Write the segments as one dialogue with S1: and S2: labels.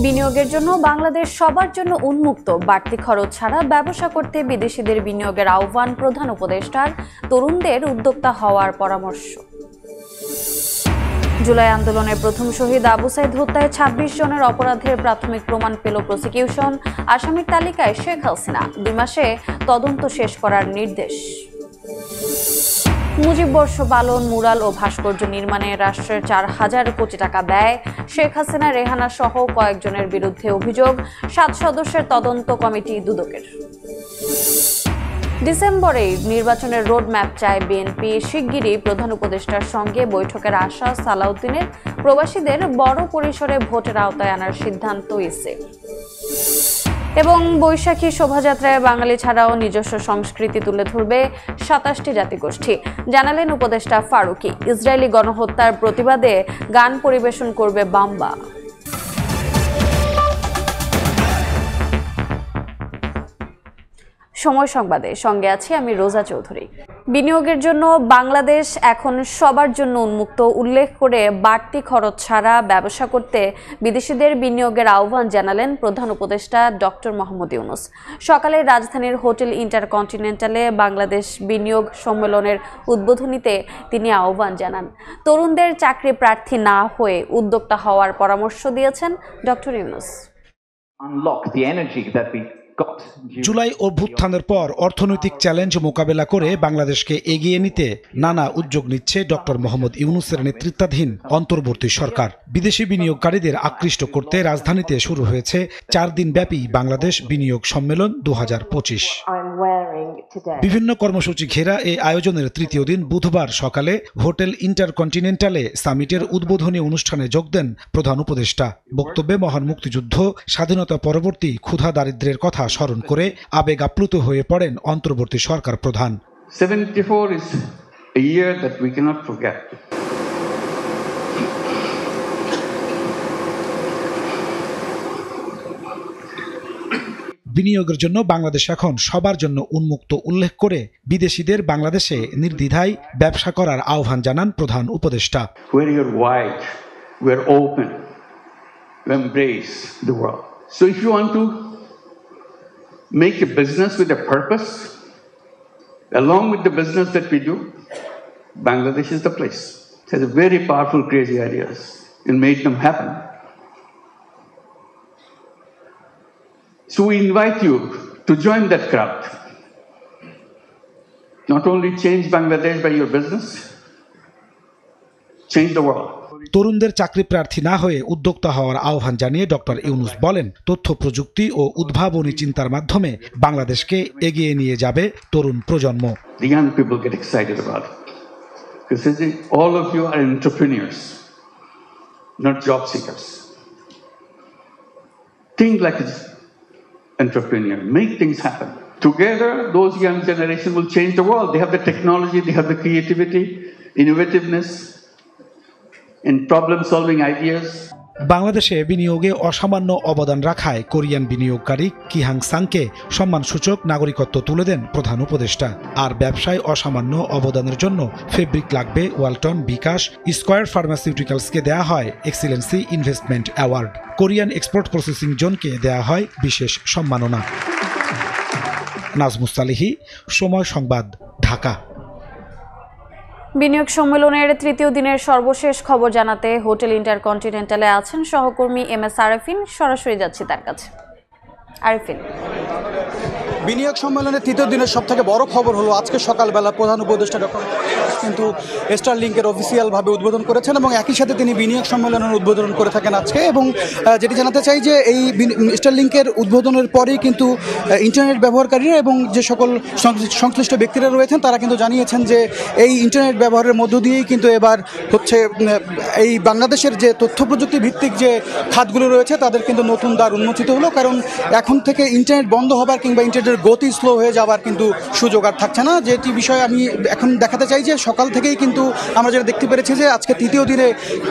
S1: বিনিয়োগের জন্য বাংলাদেশ সবার জন্য উন্মুক্ত, বাড়তি খরচ ছাড়া ব্যবসা করতে বিদেশিদের বিনিয়োগের আহ্বান প্রধান উপদেষ্টার, তরুণদের উদ্যোক্তা হওয়ার পরামর্শ। জুলাই আন্দোলনের প্রথম শহীদ আবু সাইদ হত্যায় ২৬ জনের অপরাধের প্রাথমিক প্রমাণ পেল প্রসিকিউশন, আসামির তালিকায় শেখ হাসিনা, ২ মাসে তদন্ত শেষ করার নির্দেশ। মুজিব বর্ষ পালন, মুরাল ও ভাস্কর্য নির্মাণে রাষ্ট্রের ৪,০০০ কোটি টাকা ব্যয়, শেখ হাসিনা, রেহানা সহ কয়েকজনের বিরুদ্ধে অভিযোগ, ৭ সদস্যের তদন্ত কমিটি দুদকের। ডিসেম্বরেই নির্বাচনের রোড ম্যাপ চায় বিএনপি, শিগগিরই প্রধান উপদেষ্টার সঙ্গে বৈঠকের আশ্বাস সালাউদ্দিনের, প্রবাসীদের বড় পরিসরে ভোটের আওতায় আনার সিদ্ধান্ত ইসি। এবং বৈশাখী শোভাযাত্রায় বাঙালি ছাড়াও নিজস্ব সংস্কৃতি তুলে ধরবে ২৭টি জাতিগোষ্ঠী, জানালেন উপদেষ্টা ফারুকী। ইসরায়েলি গণহত্যার প্রতিবাদে গান পরিবেশন করবে বাম্বা। সময় সংবাদে সঙ্গে আছি আমি রোজা চৌধুরী। বিনিয়োগের জন্য বাংলাদেশ এখন সবার জন্য উন্মুক্ত উল্লেখ করে বাড়তি খরচ ছাড়া ব্যবসা করতে বিদেশিদের বিনিয়োগের আহ্বান জানালেন প্রধান উপদেষ্টা ডক্টর মোহাম্মদ ইউনূস। সকালে রাজধানীর হোটেল ইন্টারকন্টিনেন্টালে বাংলাদেশ বিনিয়োগ সম্মেলনের উদ্বোধনীতে তিনি আহ্বান জানান। তরুণদের চাকরি প্রার্থী না হয়ে উদ্যোক্তা হওয়ার পরামর্শ দিয়েছেন ডক্টর ইউনূস।
S2: জুলাই অভ্যুত্থানের পর অর্থনৈতিক চ্যালেঞ্জ মোকাবেলা করে বাংলাদেশকে এগিয়ে নিতে নানা উদ্যোগ নিচ্ছে ডক্টর মোহাম্মদ ইউনূসের নেতৃত্বাধীন অন্তর্বর্তী সরকার। বিদেশি বিনিয়োগকারীদের আকৃষ্ট করতে রাজধানীতে শুরু হয়েছে 4 দিনব্যাপী বাংলাদেশ বিনিয়োগ সম্মেলন 2025। বিভিন্ন কর্মসূচি ঘেরা এই আয়োজনের তৃতীয় দিন বুধবার সকালে হোটেল ইন্টারকন্টিনেন্টালে সামিটের উদ্বোধনী অনুষ্ঠানে যোগ দেন প্রধান উপদেষ্টা। বক্তব্যে মহান মুক্তিযুদ্ধ, স্বাধীনতা পরবর্তী ক্ষুধা দারিদ্র্যের কথা স্মরণ করে আবেগ আপ্লুত হয়ে পড়েন অন্তর্বর্তী সরকার প্রধান।
S3: 74 is a year that we cannot forget.
S2: বিনিয়োগের জন্য বাংলাদেশ এখন সবার জন্য উন্মুক্ত উল্লেখ করে বিদেশিদের বাংলাদেশে নির্দ্বিধায় ব্যবসা করার আহ্বান জানান প্রধান উপদেষ্টা।
S3: Where you're wide, we're open, we embrace the world. So if you want to make a business with a purpose, along with the business that we do, Bangladesh is the place. It has very powerful, crazy ideas and made them happen. So we invite you to join that crowd. Not only change Bangladesh by your business, change the world.
S2: তরুণদের চাকরি প্রার্থী না হয়ে উদ্যোক্তা হওয়ার আহ্বান জানিয়ে doctor Yunus বলেন, তথ্য প্রযুক্তি ও উদ্ভাবনী চিন্তার মাধ্যমে বাংলাদেশকে এগিয়ে নিয়ে যাবে তরুণ প্রজন্ম।
S3: The young people get excited about it. Because all of you are entrepreneurs, not job seekers. Think like an entrepreneur, make things happen. Together, those young generation will change the world. They have the technology, they have the creativity, innovativeness, in problem-solving ideas.
S2: বাংলাদেশে বিনিয়োগে অসামান্য অবদান রাখায় Korean বিনিয়োগকারী কিহাং সাংকে সম্মানসূচক নাগরিকত্ব তুলে দেন প্রধান উপদেষ্টা। আর ব্যবসায় অসামান্য অবদানের জন্য ফেব্রিক লাগবে ওয়ালটন, বিকাশ, স্কয়ার ফার্মাসিউটিক্যালসকে দেয়া হয় excellency investment award. Korean export processing জোনকে দেয়া হয় বিশেষ সম্মাননা। নাজমুস সালিহি, সময় সংবাদ, ঢাকা।
S1: বিনিয়োগ সম্মেলনের তৃতীয় দিনের সর্বশেষ খবর জানাতে হোটেল ইন্টারকন্টিনেন্টালে আছেন সহকর্মী MS আরেফিন। সরাসরি যাচ্ছি তার কাছে। আরেফিন,
S4: বিনিয়োগ সম্মেলনের তৃতীয় দিনের সবথেকে বড় খবর হলো আজকে সকালবেলা প্রধান উপদেষ্টা ডক্টর কিন্তু স্টারলিংকের অফিসিয়ালভাবে উদ্বোধন করেছেন এবং একই সাথে তিনি বিনিয়োগ সম্মেলনের উদ্বোধন করে থাকেন আজকে। এবং যেটি জানাতে চাই যে এই স্টারলিংকের উদ্বোধনের পরেই কিন্তু ইন্টারনেট ব্যবহারকারীরা এবং যে সকল সংশ্লিষ্ট ব্যক্তিরা রয়েছেন তারা কিন্তু জানিয়েছেন যে এই ইন্টারনেট ব্যবহারের মধ্য দিয়েই কিন্তু এবার হচ্ছে এই বাংলাদেশের যে তথ্য প্রযুক্তি ভিত্তিক যে খাতগুলো রয়েছে তাদের কিন্তু নতুন দ্বার উন্মোচিত হলো। কারণ এখন থেকে ইন্টারনেট বন্ধ হবার কিংবা ইন্টারনেট উন্নয়নের গতি স্লো হয়ে যাওয়ার কিন্তু সুযোগ আর থাকছে না, যেটি বিষয় আমি এখন দেখাতে চাই যে সকাল থেকেই কিন্তু আমরা যেটা দেখতে পেরেছি যে আজকে তৃতীয় দিনে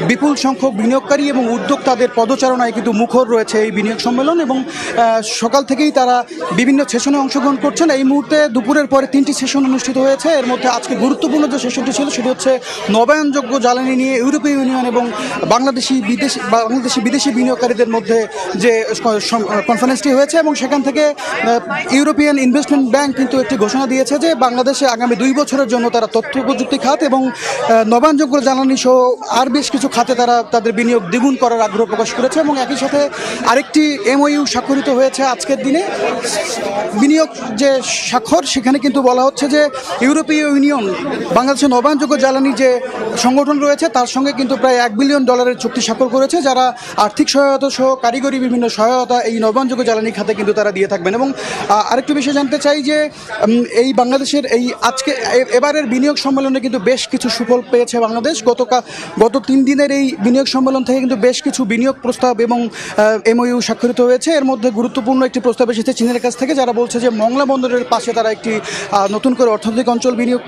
S4: বিপুল সংখ্যক বিনিয়োগকারী এবং উদ্যোক্তাদের পদচারণায় কিন্তু মুখর রয়েছে এই বিনিয়োগ সম্মেলন, এবং সকাল থেকেই তারা বিভিন্ন সেশনে অংশগ্রহণ করছেন। এই মুহূর্তে দুপুরের পরে 3টি সেশন অনুষ্ঠিত হয়েছে। এর মধ্যে আজকে গুরুত্বপূর্ণ যে সেশনটি ছিল সেটি হচ্ছে নবায়নযোগ্য জ্বালানি নিয়ে ইউরোপীয় ইউনিয়ন এবং বাংলাদেশি বিদেশি বিনিয়োগকারীদের মধ্যে যে কনফারেন্সটি হয়েছে, এবং সেখান থেকে ইউরোপিয়ান ইনভেস্টমেন্ট ব্যাংক কিন্তু একটি ঘোষণা দিয়েছে যে বাংলাদেশে আগামী 2 বছরের জন্য তারা তথ্য প্রযুক্তি খাত এবং নবায়নযোগ্য জ্বালানি সহ আর বেশ কিছু খাতে তারা তাদের বিনিয়োগ দ্বিগুণ করার আগ্রহ প্রকাশ করেছে। এবং একই সাথে আরেকটি MOU স্বাক্ষরিত হয়েছে আজকের দিনে বিনিয়োগ যে স্বাক্ষর, সেখানে কিন্তু বলা হচ্ছে যে ইউরোপীয় ইউনিয়ন বাংলাদেশের নবায়নযোগ্য জ্বালানি যে সংগঠন রয়েছে তার সঙ্গে কিন্তু প্রায় $1 বিলিয়ন চুক্তি স্বাক্ষর করেছে, যারা আর্থিক সহায়তা সহ কারিগরি বিভিন্ন সহায়তা এই নবায়নযোগ্য জ্বালানি খাতে কিন্তু তারা দিয়ে থাকবেন। এবং আরেকটু বিষয় জানতে চাই যে এই বাংলাদেশের এই আজকে এবারের বিনিয়োগ সম্মেলনে কিন্তু বেশ কিছু সুফল পেয়েছে বাংলাদেশ। গত 3 দিনের এই বিনিয়োগ সম্মেলন থেকে কিন্তু বেশ কিছু বিনিয়োগ প্রস্তাব এবং MOU স্বাক্ষরিত হয়েছে। এর মধ্যে গুরুত্বপূর্ণ একটি প্রস্তাব এসেছে চীনের কাছ থেকে, যারা বলছে যে মংলা বন্দরের পাশে তারা একটি নতুন করে অর্থনৈতিক অঞ্চল বিনিয়োগ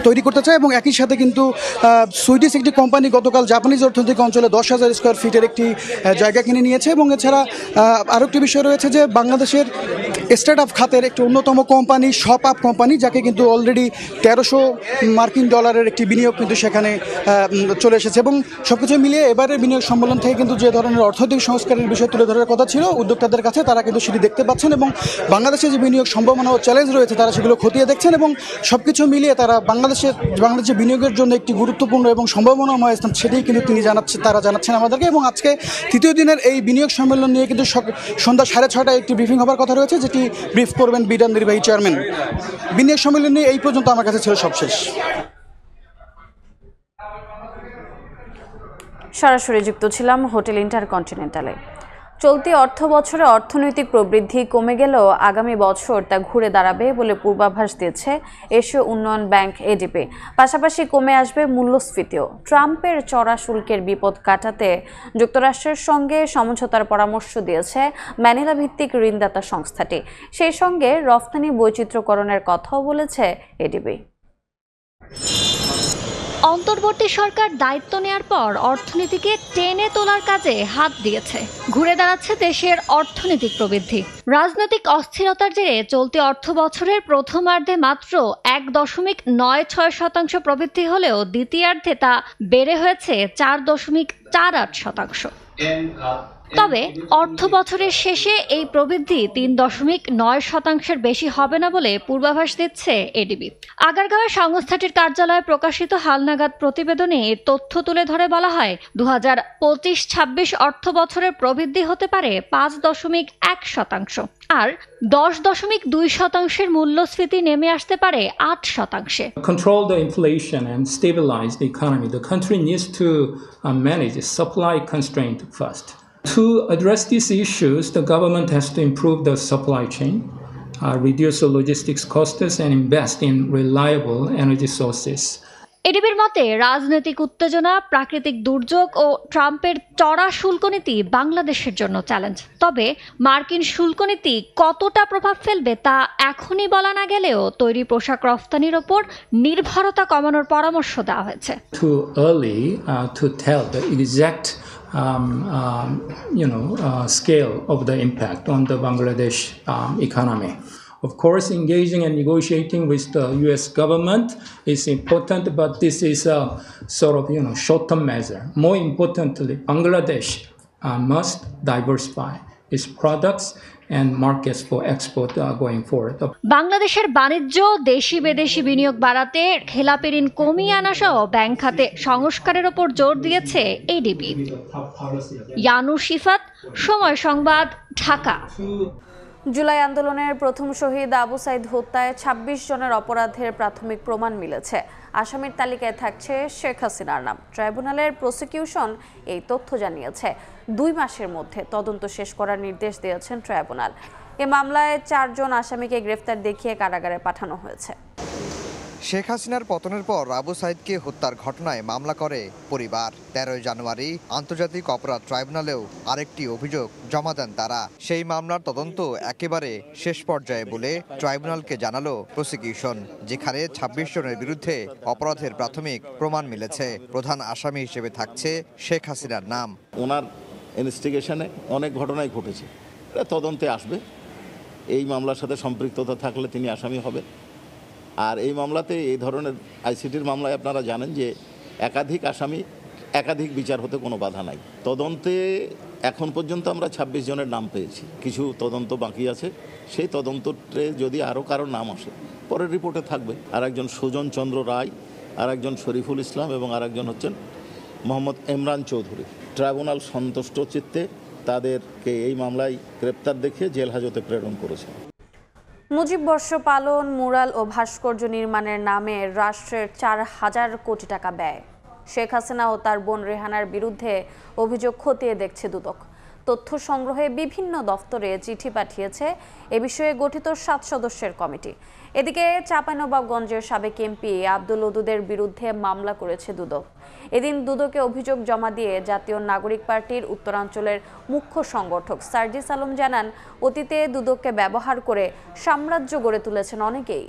S4: তৈরি করতে চায়, এবং একই সাথে কিন্তু সুইডিশ একটি কোম্পানি গতকাল জাপানিজ অর্থনৈতিক অঞ্চলে 10,000 স্কোয়ার ফিটের একটি জায়গা কিনে নিয়েছে। এবং এছাড়া আরও একটি বিষয় রয়েছে যে বাংলাদেশের স্টার্ট আপ খাতের একটি অন্যতম কোম্পানি শপ আপ কোম্পানি, যাকে কিন্তু অলরেডি $1300 একটি বিনিয়োগ কিন্তু সেখানে চলে এসেছে। এবং সব কিছু মিলিয়ে এবারের বিনিয়োগ সম্মেলন থেকে কিন্তু যে ধরনের অর্থনৈতিক সংস্কারের বিষয় তুলে ধরার কথা ছিল উদ্যোক্তাদের কাছে, তারা কিন্তু সেটি দেখতে পাচ্ছেন, এবং বাংলাদেশে যে বিনিয়োগ সম্ভাবনা ও চ্যালেঞ্জ রয়েছে তারা সেগুলো খতিয়ে দেখছেন, এবং সব কিছু মিলিয়ে তারা বাংলাদেশে বিনিয়োগের জন্য একটি গুরুত্বপূর্ণ এবং সম্ভাবনাময় স্থান সেটাই কিন্তু তারা জানাচ্ছেন আমাদেরকে। এবং আজকে তৃতীয় দিনের এই বিনিয়োগ সম্মেলন নিয়ে কিন্তু সন্ধ্যা 6:30টায় একটি ব্রিফিং হবার কথা রয়েছে, যেটি ব্রিফ করবেন বিডার নির্বাহী চেয়ারম্যান। বিনিয়োগ সম্মেলন নিয়ে এই পর্যন্ত আমার কাছে ছিল সবশেষ।
S1: সরাসরি যুক্ত ছিলাম হোটেল ইন্টারকন্টিনেন্টালে। চলতি অর্থ বছরে অর্থনৈতিক প্রবৃদ্ধি কমে গেলেও আগামী বছর তা ঘুরে দাঁড়াবে বলে পূর্বাভাস দিয়েছে এশীয় উন্নয়ন ব্যাংক ADB। পাশাপাশি কমে আসবে মূল্যস্ফীতিও। ট্রাম্পের চড়া শুল্কের বিপদ কাটাতে যুক্তরাষ্ট্রের সঙ্গে সমঝোতার পরামর্শ দিয়েছে ম্যানিলা ভিত্তিক ঋণদাতা সংস্থাটি। সেই সঙ্গে রফতানি বৈচিত্র্যকরণের কথাও বলেছে ADB।
S5: অন্তর্বর্তী সরকার দায়িত্ব নেয়ার পর অর্থনীতিকে টেনে তোলার কাজে হাত দিয়েছে। ঘুরে দাঁড়াচ্ছে দেশের অর্থনৈতিক প্রবৃদ্ধি। রাজনৈতিক অস্থিরতার জেরে চলতি অর্থ বছরের প্রথমার্ধে মাত্র 1.96% প্রবৃদ্ধি হলেও দ্বিতীয়ার্ধে তা বেড়ে হয়েছে 4.48%। তবে অর্থ বছরের শেষে এই প্রবৃদ্ধি 3.9% বেশি হবে না বলে পূর্বাভাস দিচ্ছে ADB। আগারগাঁওয়ে সংস্থাটির কার্যালয়ে প্রকাশিত হালনাগাদ প্রতিবেদনে এই তথ্য তুলে ধরে বলা হয় 2025-26 অর্থ বছরের প্রবৃদ্ধি হতে পারে 5.1%, আর 10.2% মূল্যস্ফীতি নেমে আসতে পারে 8%।
S6: Control the inflation and stabilize the economy. The country needs to manage supply constraint first. To address these issues, the government has to improve the supply chain, reduce the logistics costs, and invest in reliable energy sources.
S5: ADBর মতে রাজনৈতিক উত্তেজনা, প্রাকৃতিক দুর্যোগ ও ট্রাম্পের চড়া শুল্কনীতি বাংলাদেশের জন্য challenge. তবে মার্কিন শুল্কনীতি কতটা প্রভাব ফেলবে তা এখনই বলা না গেলেও তৈরি পোশাক রফতানির ওপর নির্ভরতা কমানোর পরামর্শ দেওয়া হয়েছে।
S6: Too early to tell the exact scale of the impact on the Bangladesh economy. Of course, engaging and negotiating with the U.S. government is important, but this is a sort of short-term measure. More importantly, Bangladesh must diversify its products and markets for export going forward.
S5: বাংলাদেশের বাণিজ্য, দেশি বিদেশি বিনিয়োগ বাড়াতে খেলাপি ঋণ কমিয়ে আনা সহ ব্যাংক খাতে সংস্কারের ওপর জোর দিয়েছে ADB। ইয়ানুর শিফাত, সময় সংবাদ, ঢাকা।
S1: জুলাই আন্দোলনের প্রথম শহীদ আবু সাইদ হত্যায় 26 জনের অপরাধের প্রাথমিক প্রমাণ মিলেছে। আসামির তালিকায় থাকছে শেখ হাসিনার নাম। ট্রাইব্যুনালের প্রসিকিউশন এই তথ্য জানিয়েছে। 2 মাসের মধ্যে তদন্ত শেষ করার নির্দেশ দিয়েছেন ট্রাইব্যুনাল। এ মামলায় 4 জন আসামিকে গ্রেফতার দেখিয়ে কারাগারে পাঠানো হয়েছে।
S7: শেখ হাসিনার পতনের পর আবু সাইদকে হত্যার ঘটনায় মামলা করে পরিবার। 13 জানুয়ারি আন্তর্জাতিক অপরাধ ট্রাইব্যুনালেও আরেকটি অভিযোগ জমা দেন তারা। সেই মামলার তদন্ত একেবারে শেষ পর্যায়ে বলে ট্রাইব্যুনালকে জানালো প্রসিকিউশন, যেখানে 26 জনের বিরুদ্ধে অপরাধের প্রাথমিক প্রমাণ মিলেছে। প্রধান আসামি হিসেবে থাকছে শেখ হাসিনার নাম।
S8: ওনার ইনভেস্টিগেশনে অনেক ঘটনাই ঘটেছে, এটা তদন্তে আসবে। এই মামলার সাথে সম্পৃক্ততা থাকলে তিনি আসামি হবে। আর এই মামলাতে এই ধরনের আইসিটির মামলায় আপনারা জানেন যে একাধিক আসামি, একাধিক বিচার হতে কোনো বাধা নাই। তদন্তে এখন পর্যন্ত আমরা 26 জনের নাম পেয়েছি, কিছু তদন্ত বাকি আছে। সেই তদন্তে যদি আরও কারো নাম আসে পরের রিপোর্টে থাকবে। আর একজন সুজন চন্দ্র রায়, আর একজন শরীফুল ইসলাম এবং আর একজন হচ্ছেন মোহাম্মদ ইমরান চৌধুরী। ট্রাইব্যুনাল সন্তুষ্ট চিত্তে তাদেরকে এই মামলায় গ্রেপ্তার দেখিয়ে জেল হাজতে প্রেরণ করেছে।
S1: মুজিব বর্ষ পালন, মুরাল ও ভাস্কর্য নির্মাণের নামে রাষ্ট্রের 4,000 কোটি টাকা ব্যয়। শেখ হাসিনা ও তার বোন রেহানার বিরুদ্ধে অভিযোগ খতিয়ে দেখছে দুদক। তথ্য সংগ্রহে বিভিন্ন দফতরে চিঠি পাঠিয়েছে এ বিষয়ে গঠিত 7 সদস্যের কমিটি। এদিকে চাঁপাইনবাবগঞ্জের সাবেক এমপি আব্দুল ওদুদের বিরুদ্ধে মামলা করেছে দুদক। এদিন দুদকে অভিযোগ জমা দিয়ে জাতীয় নাগরিক পার্টির উত্তরাঞ্চলের মুখ্য সংগঠক সার্জিস আলম জানান, অতীতে দুদককে ব্যবহার করে সাম্রাজ্য গড়ে তুলেছেন অনেকেই।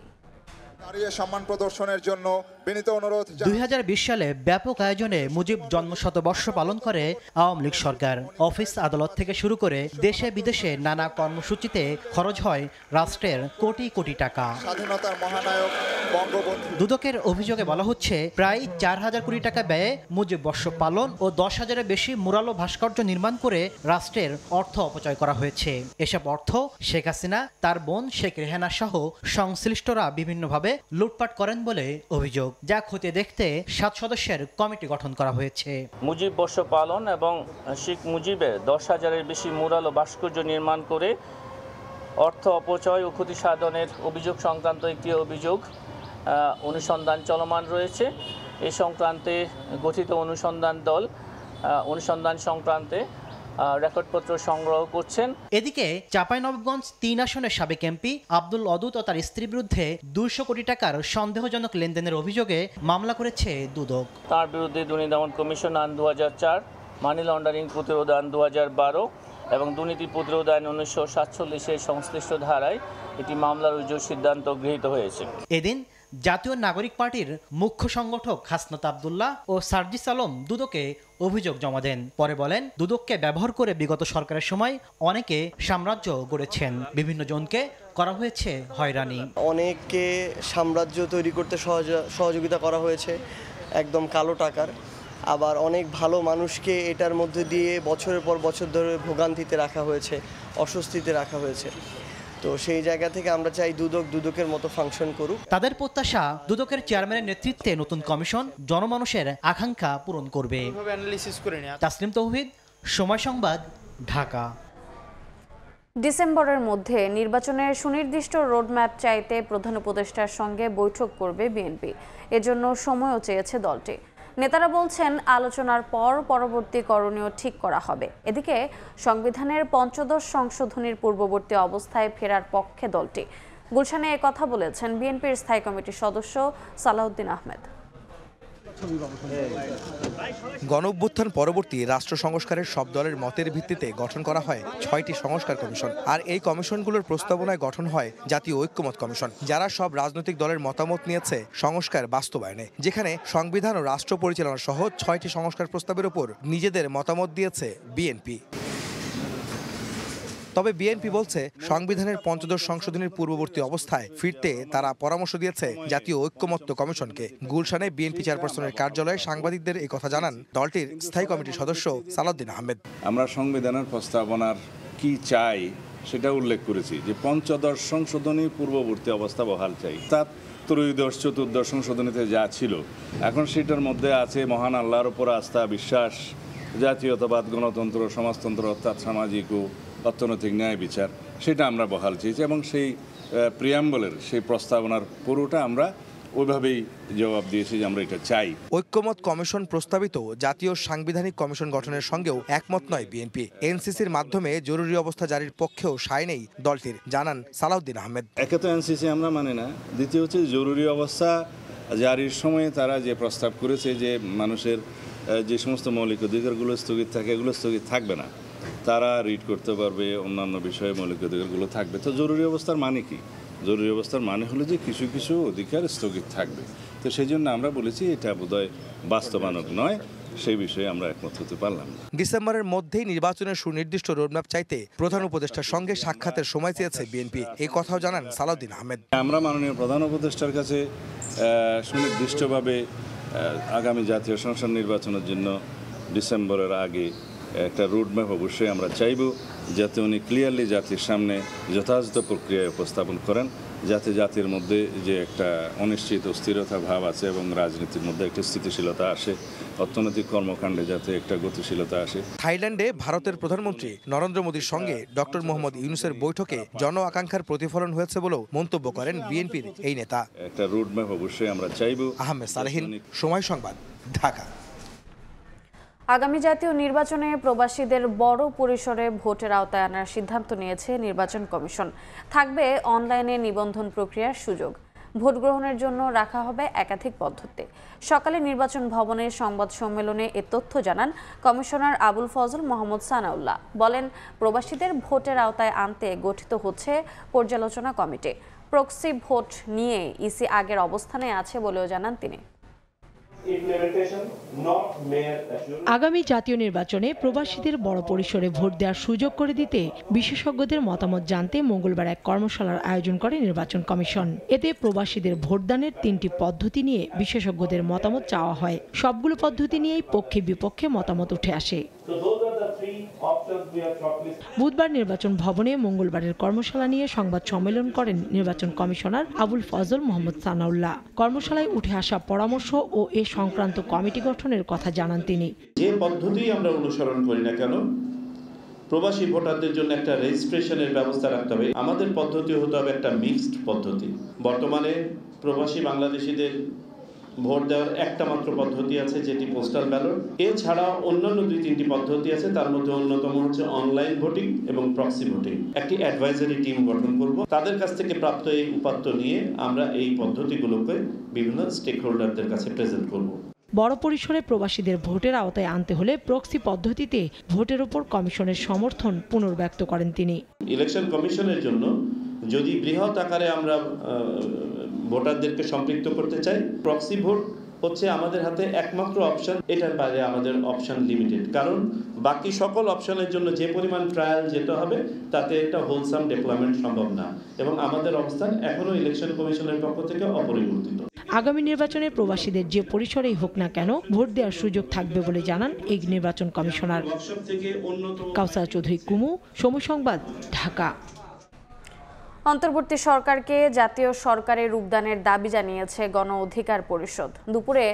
S9: সম্মান প্রদর্শনের জন্য বিনীত অনুরোধ।
S10: 2020 সালে ব্যাপক আয়োজনে মুজিব জন্মশতবর্ষ পালন করে আওয়ামী লীগ সরকার। অফিস আদালত থেকে শুরু করে দেশে বিদেশে নানা কর্মসূচিতে খরচ হয় রাষ্ট্রের কোটি কোটি টাকা।
S9: স্বাধীনতার মহানায়ক বঙ্গবন্ধু।
S10: দুদকের অভিযোগে বলা হচ্ছে প্রায় 4,000 কোটি টাকা ব্যয়ে মুজিব বর্ষ পালন ও 10,000-এর বেশি মুরাল ও ভাস্কর্য নির্মাণ করে রাষ্ট্রের অর্থ অপচয় করা হয়েছে। এসব অর্থ শেখ হাসিনা, তার বোন শেখ রেহানা সহ সংশ্লিষ্টরা বিভিন্নভাবে লুটপাট করেন বলে অভিযোগ, যা খতিয়ে দেখতে 7 সদস্যের কমিটি গঠন করা হয়েছে।
S11: মুজিব বর্ষ পালন এবং শেখ মুজিবের 10,000-এর বেশি মুরাল ও ভাস্কর্য নির্মাণ করে অর্থ অপচয় ও ক্ষতি সাধনের অভিযোগ সংক্রান্ত একটি অভিযোগ অনুসন্ধান চলমান রয়েছে। এই সংক্রান্তে গঠিত অনুসন্ধান দল অনুসন্ধান সংক্রান্তে রেকর্ডপত্র সংগ্রহ করছেন।
S10: এদিকে চাঁপাইনবাবগঞ্জ 3 আসনের সাবেক এমপি আব্দুল ওদুদ ও তার স্ত্রীর বিরুদ্ধে 200 কোটি টাকার সন্দেহজনক লেনদেনের অভিযোগে মামলা করেছে দুদক।
S11: তার বিরুদ্ধে দুর্নীতি দমন কমিশন আইন 2004, মানি লন্ডারিং প্রতিরোধ আইন 2012 এবং দুর্নীতি প্রতিরোধ আইন 1947-এর সংশ্লিষ্ট ধারায় এটি মামলার রুজুর সিদ্ধান্ত গৃহীত হয়েছে।
S10: এদিন জাতীয় নাগরিক পার্টির মুখ্য সংগঠক হাসনাত আব্দুল্লাহ ও সার্জিস আলম দুদকে অভিযোগ জমা দেন। পরে বলেন, দুদককে ব্যবহার করে বিগত সরকারের সময় অনেকে সাম্রাজ্য গড়েছেন, বিভিন্ন জনকে করা হয়েছে হয়রানি।
S12: অনেককে সাম্রাজ্য তৈরি করতে সহযোগিতা করা হয়েছে একদম কালো টাকার। আবার অনেক ভালো মানুষকে এটার মধ্যে দিয়ে বছরের পর বছর ধরে ভোগান্তিতে রাখা হয়েছে, অস্বস্তিতে রাখা হয়েছে। তো সেই জায়গা থেকে আমরা চাই দুদকের মতো ফাংশন করুক।
S10: তাদের প্রত্যাশা, দুদকের চেয়ারম্যানের নেতৃত্বে নতুন কমিশন জনমানুষের আকাঙ্ক্ষা পূরণ করবে। তাসলিম তৌহিদ, সময় সংবাদ, ঢাকা।
S1: ডিসেম্বরের মধ্যে নির্বাচনের সুনির্দিষ্ট রোডম্যাপ চাইতে প্রধান উপদেষ্টার সঙ্গে বৈঠক করবে বিএনপি। এজন্য সময়ও চেয়েছে দলটি। নেতারা বলছেন, আলোচনার পর পরবর্তী করণীয় ঠিক করা হবে। এদিকে সংবিধানের 15 সংশোধনীর পূর্ববর্তী অবস্থায় ফেরার পক্ষে দলটি। গুলশানে কথা বলেছেন বিএনপির স্থায়ী কমিটির সদস্য সালাউদ্দিন আহমেদ।
S7: গণঅভ্যুত্থান পরবর্তী রাষ্ট্র সংস্কারের সব দলের মতের ভিত্তিতে গঠন করা হয় 6টি সংস্কার কমিশন। আর এই কমিশনগুলোর প্রস্তাবনায় গঠন হয় জাতীয় ঐক্যমত কমিশন, যারা সব রাজনৈতিক দলের মতামত নিয়েছে সংস্কার বাস্তবায়নে। যেখানে সংবিধান ও রাষ্ট্র পরিচালনা সহ 6টি সংস্কার প্রস্তাবের উপর নিজেদের মতামত দিয়েছে বিএনপি। তবে বিএনপি বলছে, সংবিধানের 15 সংশোধনীর পূর্ববর্তী অবস্থায় ফিরতে তারা পরামর্শ দিয়েছে জাতীয় ঐক্যমত্য কমিশনকে। গুলশানে বিএনপি চেয়ারপারসনের কার্যালয়ে সাংবাদিকদের এই কথা জানান দলটির স্থায়ী কমিটির সদস্য সালাউদ্দিন আহমেদ।
S13: আমরা সংবিধানের প্রস্তাবনার কি চাই সেটা উল্লেখ করেছি যে 15 সংশোধনী পূর্ববর্তী অবস্থা বহাল চাই। তা ত্রয়োদশ চতুর্দশ সংশোধনীতে যা ছিল, এখন সেটার মধ্যে আছে মহান আল্লাহর উপর আস্থা, বিশ্বাস, জাতীয়তাবাদ, গণতন্ত্র, সমাজতন্ত্র অর্থাৎ সামাজিক ও অর্থনৈতিক ন্যায় বিচার, সেটা আমরা বহাল চেয়েছি এবং সেই প্রিয়াম্বলের সেই প্রস্তাবনার পুরোটা আমরা ওইভাবেই জবাব দিয়েছি যে আমরা এটা চাই।
S7: ঐক্যমত কমিশন প্রস্তাবিত জাতীয় সাংবিধানিক কমিশন গঠনের সঙ্গেও একমত নয় বিএনপি। এনসিসির মাধ্যমে জরুরি অবস্থা জারির পক্ষেও সায় নেই দলটির, জানান সালাউদ্দিন আহমেদ।
S13: একে তো এনসিসি আমরা মানি না, দ্বিতীয় হচ্ছে জরুরি অবস্থা জারির সময়ে তারা যে প্রস্তাব করেছে যে মানুষের যে সমস্ত মৌলিক অধিকারগুলো স্থগিত থাকে এগুলো স্থগিত থাকবে না, তারা রিড করতে পারবে, অন্যান্য বিষয়ে মৌলিক অধিকারগুলো থাকবে। তো জরুরি অবস্থার মানে কি? জরুরি অবস্থার মানে হলো যে কিছু কিছু অধিকার স্থগিত থাকবে। তো সেই জন্য আমরা বলেছি এটা বোধহয় বাস্তবায়নক নয়, সেই বিষয়ে আমরা একমত হতে পারলাম না।
S7: ডিসেম্বরের মধ্যেই নির্বাচনের সুনির্দিষ্ট রোডম্যাপ চাইতে প্রধান উপদেষ্টার সঙ্গে সাক্ষাতের সময় চেয়েছে বিএনপি, এই কথাও জানান সালাউদ্দিন আহমেদ।
S13: আমরা মাননীয় প্রধান উপদেষ্টার কাছে সুনির্দিষ্টভাবে আগামী জাতীয় সংসদ নির্বাচনের জন্য ডিসেম্বরের আগে একটা রোডম্যাপ অবশ্যই আমরা চাইব, যাতে উনি ক্লিয়ারলি জাতির সামনে যথাযথ প্রক্রিয়ায় উপস্থাপন করেন, যাতে জাতির মধ্যে যে একটা অনিশ্চিত অস্থিরতা ভাব আছে এবং রাজনীতির মধ্যে একটা স্থিতিশীলতা আসে, অর্থনৈতিক কর্মকাণ্ডে যাতে একটা গতিশীলতা আসে।
S7: থাইল্যান্ডে ভারতের প্রধানমন্ত্রী নরেন্দ্র মোদীর সঙ্গে ডক্টর মোহাম্মদ ইউনূসের বৈঠকে জন আকাঙ্ক্ষার প্রতিফলন হয়েছে বলেও মন্তব্য করেন বিএনপির এই নেতা।
S13: একটা রোডম্যাপ অবশ্যই আমরা চাইব।
S7: আহমেদ সালেহীন, সময় সংবাদ, ঢাকা।
S1: আগামী জাতীয় নির্বাচনে প্রবাসীদের বড় পরিসরে ভোটের আওতায় আনার সিদ্ধান্ত নিয়েছে নির্বাচন কমিশন। থাকবে অনলাইনে নিবন্ধন প্রক্রিয়ার সুযোগ। ভোট গ্রহণের জন্য রাখা হবে একাধিক পদ্ধতি। সকালে নির্বাচন ভবনে সংবাদ সম্মেলনে এ তথ্য জানান কমিশনার আবুল ফজল মোহাম্মদ সানাউল্লাহ। বলেন, প্রবাসীদের ভোটের আওতায় আনতে গঠিত হচ্ছে পর্যালোচনা কমিটি। প্রক্সি ভোট নিয়ে ইসি আগের অবস্থানে আছে বলেও জানান তিনি।
S14: আগামী জাতীয় নির্বাচনে প্রবাসীদের বড় পরিসরে ভোট দেওয়ার সুযোগ করে দিতে বিশেষজ্ঞদের মতামত জানতে মঙ্গলবার এক কর্মশালার আয়োজন করে নির্বাচন কমিশন। এতে প্রবাসীদের ভোটদানের 3টি পদ্ধতি নিয়ে বিশেষজ্ঞদের মতামত চাওয়া হয়। সবগুলো পদ্ধতি নিয়েই পক্ষে বিপক্ষে মতামত উঠে আসে। বুধবার নির্বাচন ভবনে মঙ্গলবারের কর্মশালা নিয়ে সংবাদ সম্মেলন করেন নির্বাচন কমিশনার আবুল ফজল মোহাম্মদ সানাউল্লাহ। কর্মশালায় উঠে আসা পরামর্শ ও এ সংক্রান্ত কমিটি গঠনের কথা জানান তিনি।
S15: যে পদ্ধতি আমরা অনুসরণ করি না কেন, প্রবাসী ভোটারদের জন্য একটা রেজিস্ট্রেশনের ব্যবস্থা রাখতে হবে। আমাদের পদ্ধতি হতে হবে একটা মিক্সড পদ্ধতি। বর্তমানে প্রবাসী বাংলাদেশিদের ভোট দেওয়ার একটা মাত্র পদ্ধতি আছে, যেটি পোস্টাল ব্যালট। এছাড়া অন্যান্য 2-3টি পদ্ধতি আছে, তার মধ্যে অন্যতম হচ্ছে অনলাইন ভোটিং এবং প্রক্সি ভোটিং। একটি অ্যাডভাইজারি টিম গঠন করব, তাদের কাছ থেকে প্রাপ্ত এই উপাত্ত নিয়ে আমরা এই পদ্ধতিগুলোকে বিভিন্ন স্টেক হোল্ডারদের কাছে প্রেজেন্ট করব।
S14: বড় পরিসরে প্রবাসীদের ভোটের আওতায় আনতে হলে প্রক্সি পদ্ধতিতে ভোটের উপর কমিশনের সমর্থন পুনর্ব্যক্ত করেন তিনি।
S15: ইলেকশন কমিশনের জন্য যদি বৃহৎ আকারে আমরা ভোটারদেরকে সম্পৃক্ত করতে চাই, প্রক্সি ভোট হচ্ছে আমাদের হাতে একমাত্র অপশন। এটার বাইরে আমাদের অপশন লিমিটেড, কারণ বাকি সকল অপশনের জন্য যে পরিমাণ ট্রায়াল যেতে হবে তাতে একটা হোলসাম ডেপ্লয়মেন্ট সম্ভব না, এবং আমাদের অবস্থান এখনো ইলেকশন কমিশনের পক্ষ থেকে অপরিবর্তিত।
S14: আগামী নির্বাচনে প্রবাসীদের যে পরিসরেই হোক না কেন ভোট দেওয়ার সুযোগ থাকবে বলে জানান এই নির্বাচন কমিশনার। কাউসার চৌধুরী কুমু, সময় সংবাদ, ঢাকা।
S1: অন্তর্বর্তী সরকারকে জাতীয় সরকারের রূপদানের দাবি জানিয়েছে গণ অধিকার পরিষদ। দুপুরে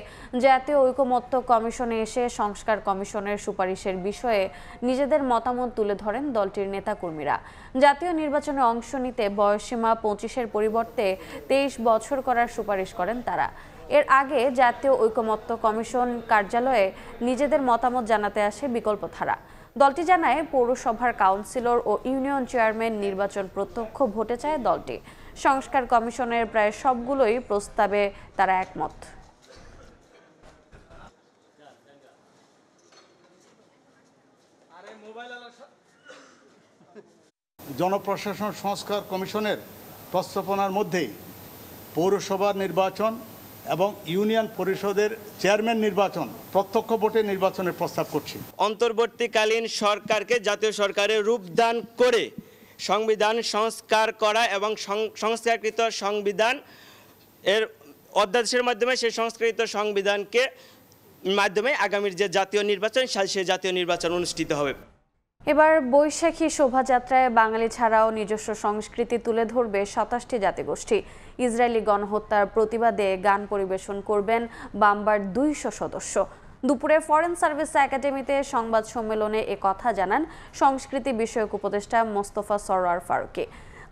S1: জাতীয় ঐকমত্য কমিশনে এসে সংস্কার কমিশনের সুপারিশের বিষয়ে নিজেদের মতামত তুলে ধরেন দলটির নেতাকর্মীরা। জাতীয় নির্বাচনে অংশ নিতে বয়সসীমা 25-এর পরিবর্তে 23 বছর করার সুপারিশ করেন তারা। এর আগে জাতীয় ঐকমত্য কমিশন কার্যালয়ে নিজেদের মতামত জানাতে আসে বিকল্পধারা। দলটি জানায়, পৌরসভার কাউন্সিলর ও ইউনিয়ন চেয়ারম্যান নির্বাচন প্রত্যক্ষ ভোটে চায় দলটি। সংস্কার কমিশনের প্রায় সবগুলোই প্রস্তাবে তারা একমত।
S16: জনপ্রশাসন সংস্কার কমিশনের প্রস্তাবনার মধ্যে পৌরসভার নির্বাচন এবং ইউনিয়ন পরিষদের চেয়ারম্যান নির্বাচন প্রত্যক্ষ ভোটে নির্বাচনের প্রস্তাব করছি।
S17: অন্তর্বর্তীকালীন সরকারকে জাতীয় সরকারের রূপদান করে সংবিধান সংস্কার করা এবং সংস্কারকৃত সংবিধান এর অধ্যাদেশের মাধ্যমে সেই সংস্কৃত সংবিধানকে মাধ্যমে আগামীর যে জাতীয় নির্বাচন সেই জাতীয় নির্বাচন অনুষ্ঠিত হবে।
S1: এবার বৈশাখী শোভাযাত্রায় বাঙালি ছাড়াও নিজস্ব সংস্কৃতি তুলে ধরবে 27টি জাতিগোষ্ঠী। ইসরায়েলি গণহত্যার প্রতিবাদে গান পরিবেশন করবেন বাম্বার 200 সদস্য। দুপুরে ফরেন সার্ভিস একাডেমিতে সংবাদ সম্মেলনে এ কথা জানান সংস্কৃতি বিষয়ক উপদেষ্টা মোস্তফা সরোয়ার ফারুকী।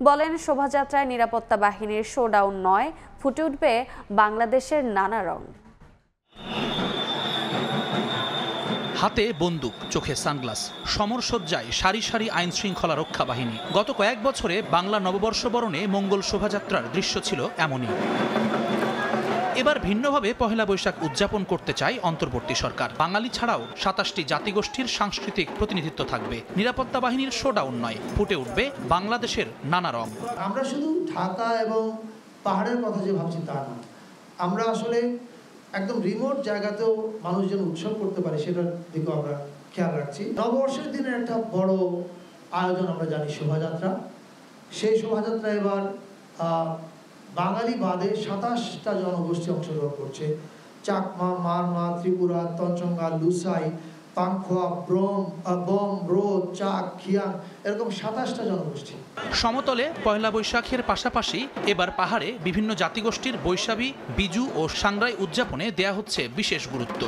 S1: বলেন, শোভাযাত্রায় নিরাপত্তা বাহিনীর শোডাউন নয়, ফুটে উঠবে বাংলাদেশের নানা রং।
S18: হাতে বন্দুক, চোখে সানগ্লাস, সমরসজ্জায় সারি সারি আইন শৃঙ্খলা রক্ষা বাহিনী। গত কয়েক বছরে বাংলা নববর্ষ বরণে মঙ্গল শোভাযাত্রার দৃশ্য ছিল এমনই। এ এবার ভিন্নভাবে পহেলা বৈশাখ উদযাপন করতে চায় অন্তর্বর্তী সরকার। বাঙালি ছাড়াও ২৭টি জাতিগোষ্ঠীর সাংস্কৃতিক প্রতিনিধিত্ব থাকবে। নিরাপত্তা বাহিনীর শোডাউন নয়, ফুটে উঠবে বাংলাদেশের নানা রং।
S19: আমরা শুধু ঢাকা এবং পাহাড়ের কথা যে ভাবছি তা না, আমরা আসলে একদম রিমোট জায়গাতেও মানুষ যেন উৎসব করতে পারে সেটার দিকেও আমরা খেয়াল রাখছি। নববর্ষের দিনের একটা বড় আয়োজন আমরা জানি শোভাযাত্রা। সেই শোভাযাত্রা এবার বাঙালি বাদে ২৭টা জনগোষ্ঠী অংশগ্রহণ করছে। চাকমা, মারমা, ত্রিপুরা, তঞ্চঙ্গা, লুসাই, পাংখোয়া, বম, রো, চাক, খিয়াং, এরকম ২৭টা জনগোষ্ঠী।
S18: সমতলে পয়লা বৈশাখের পাশাপাশি এবার পাহাড়ে বিভিন্ন জাতিগোষ্ঠীর বৈশাখী, বিজু ও সাংরাই উদযাপনে দেয়া হচ্ছে বিশেষ গুরুত্ব।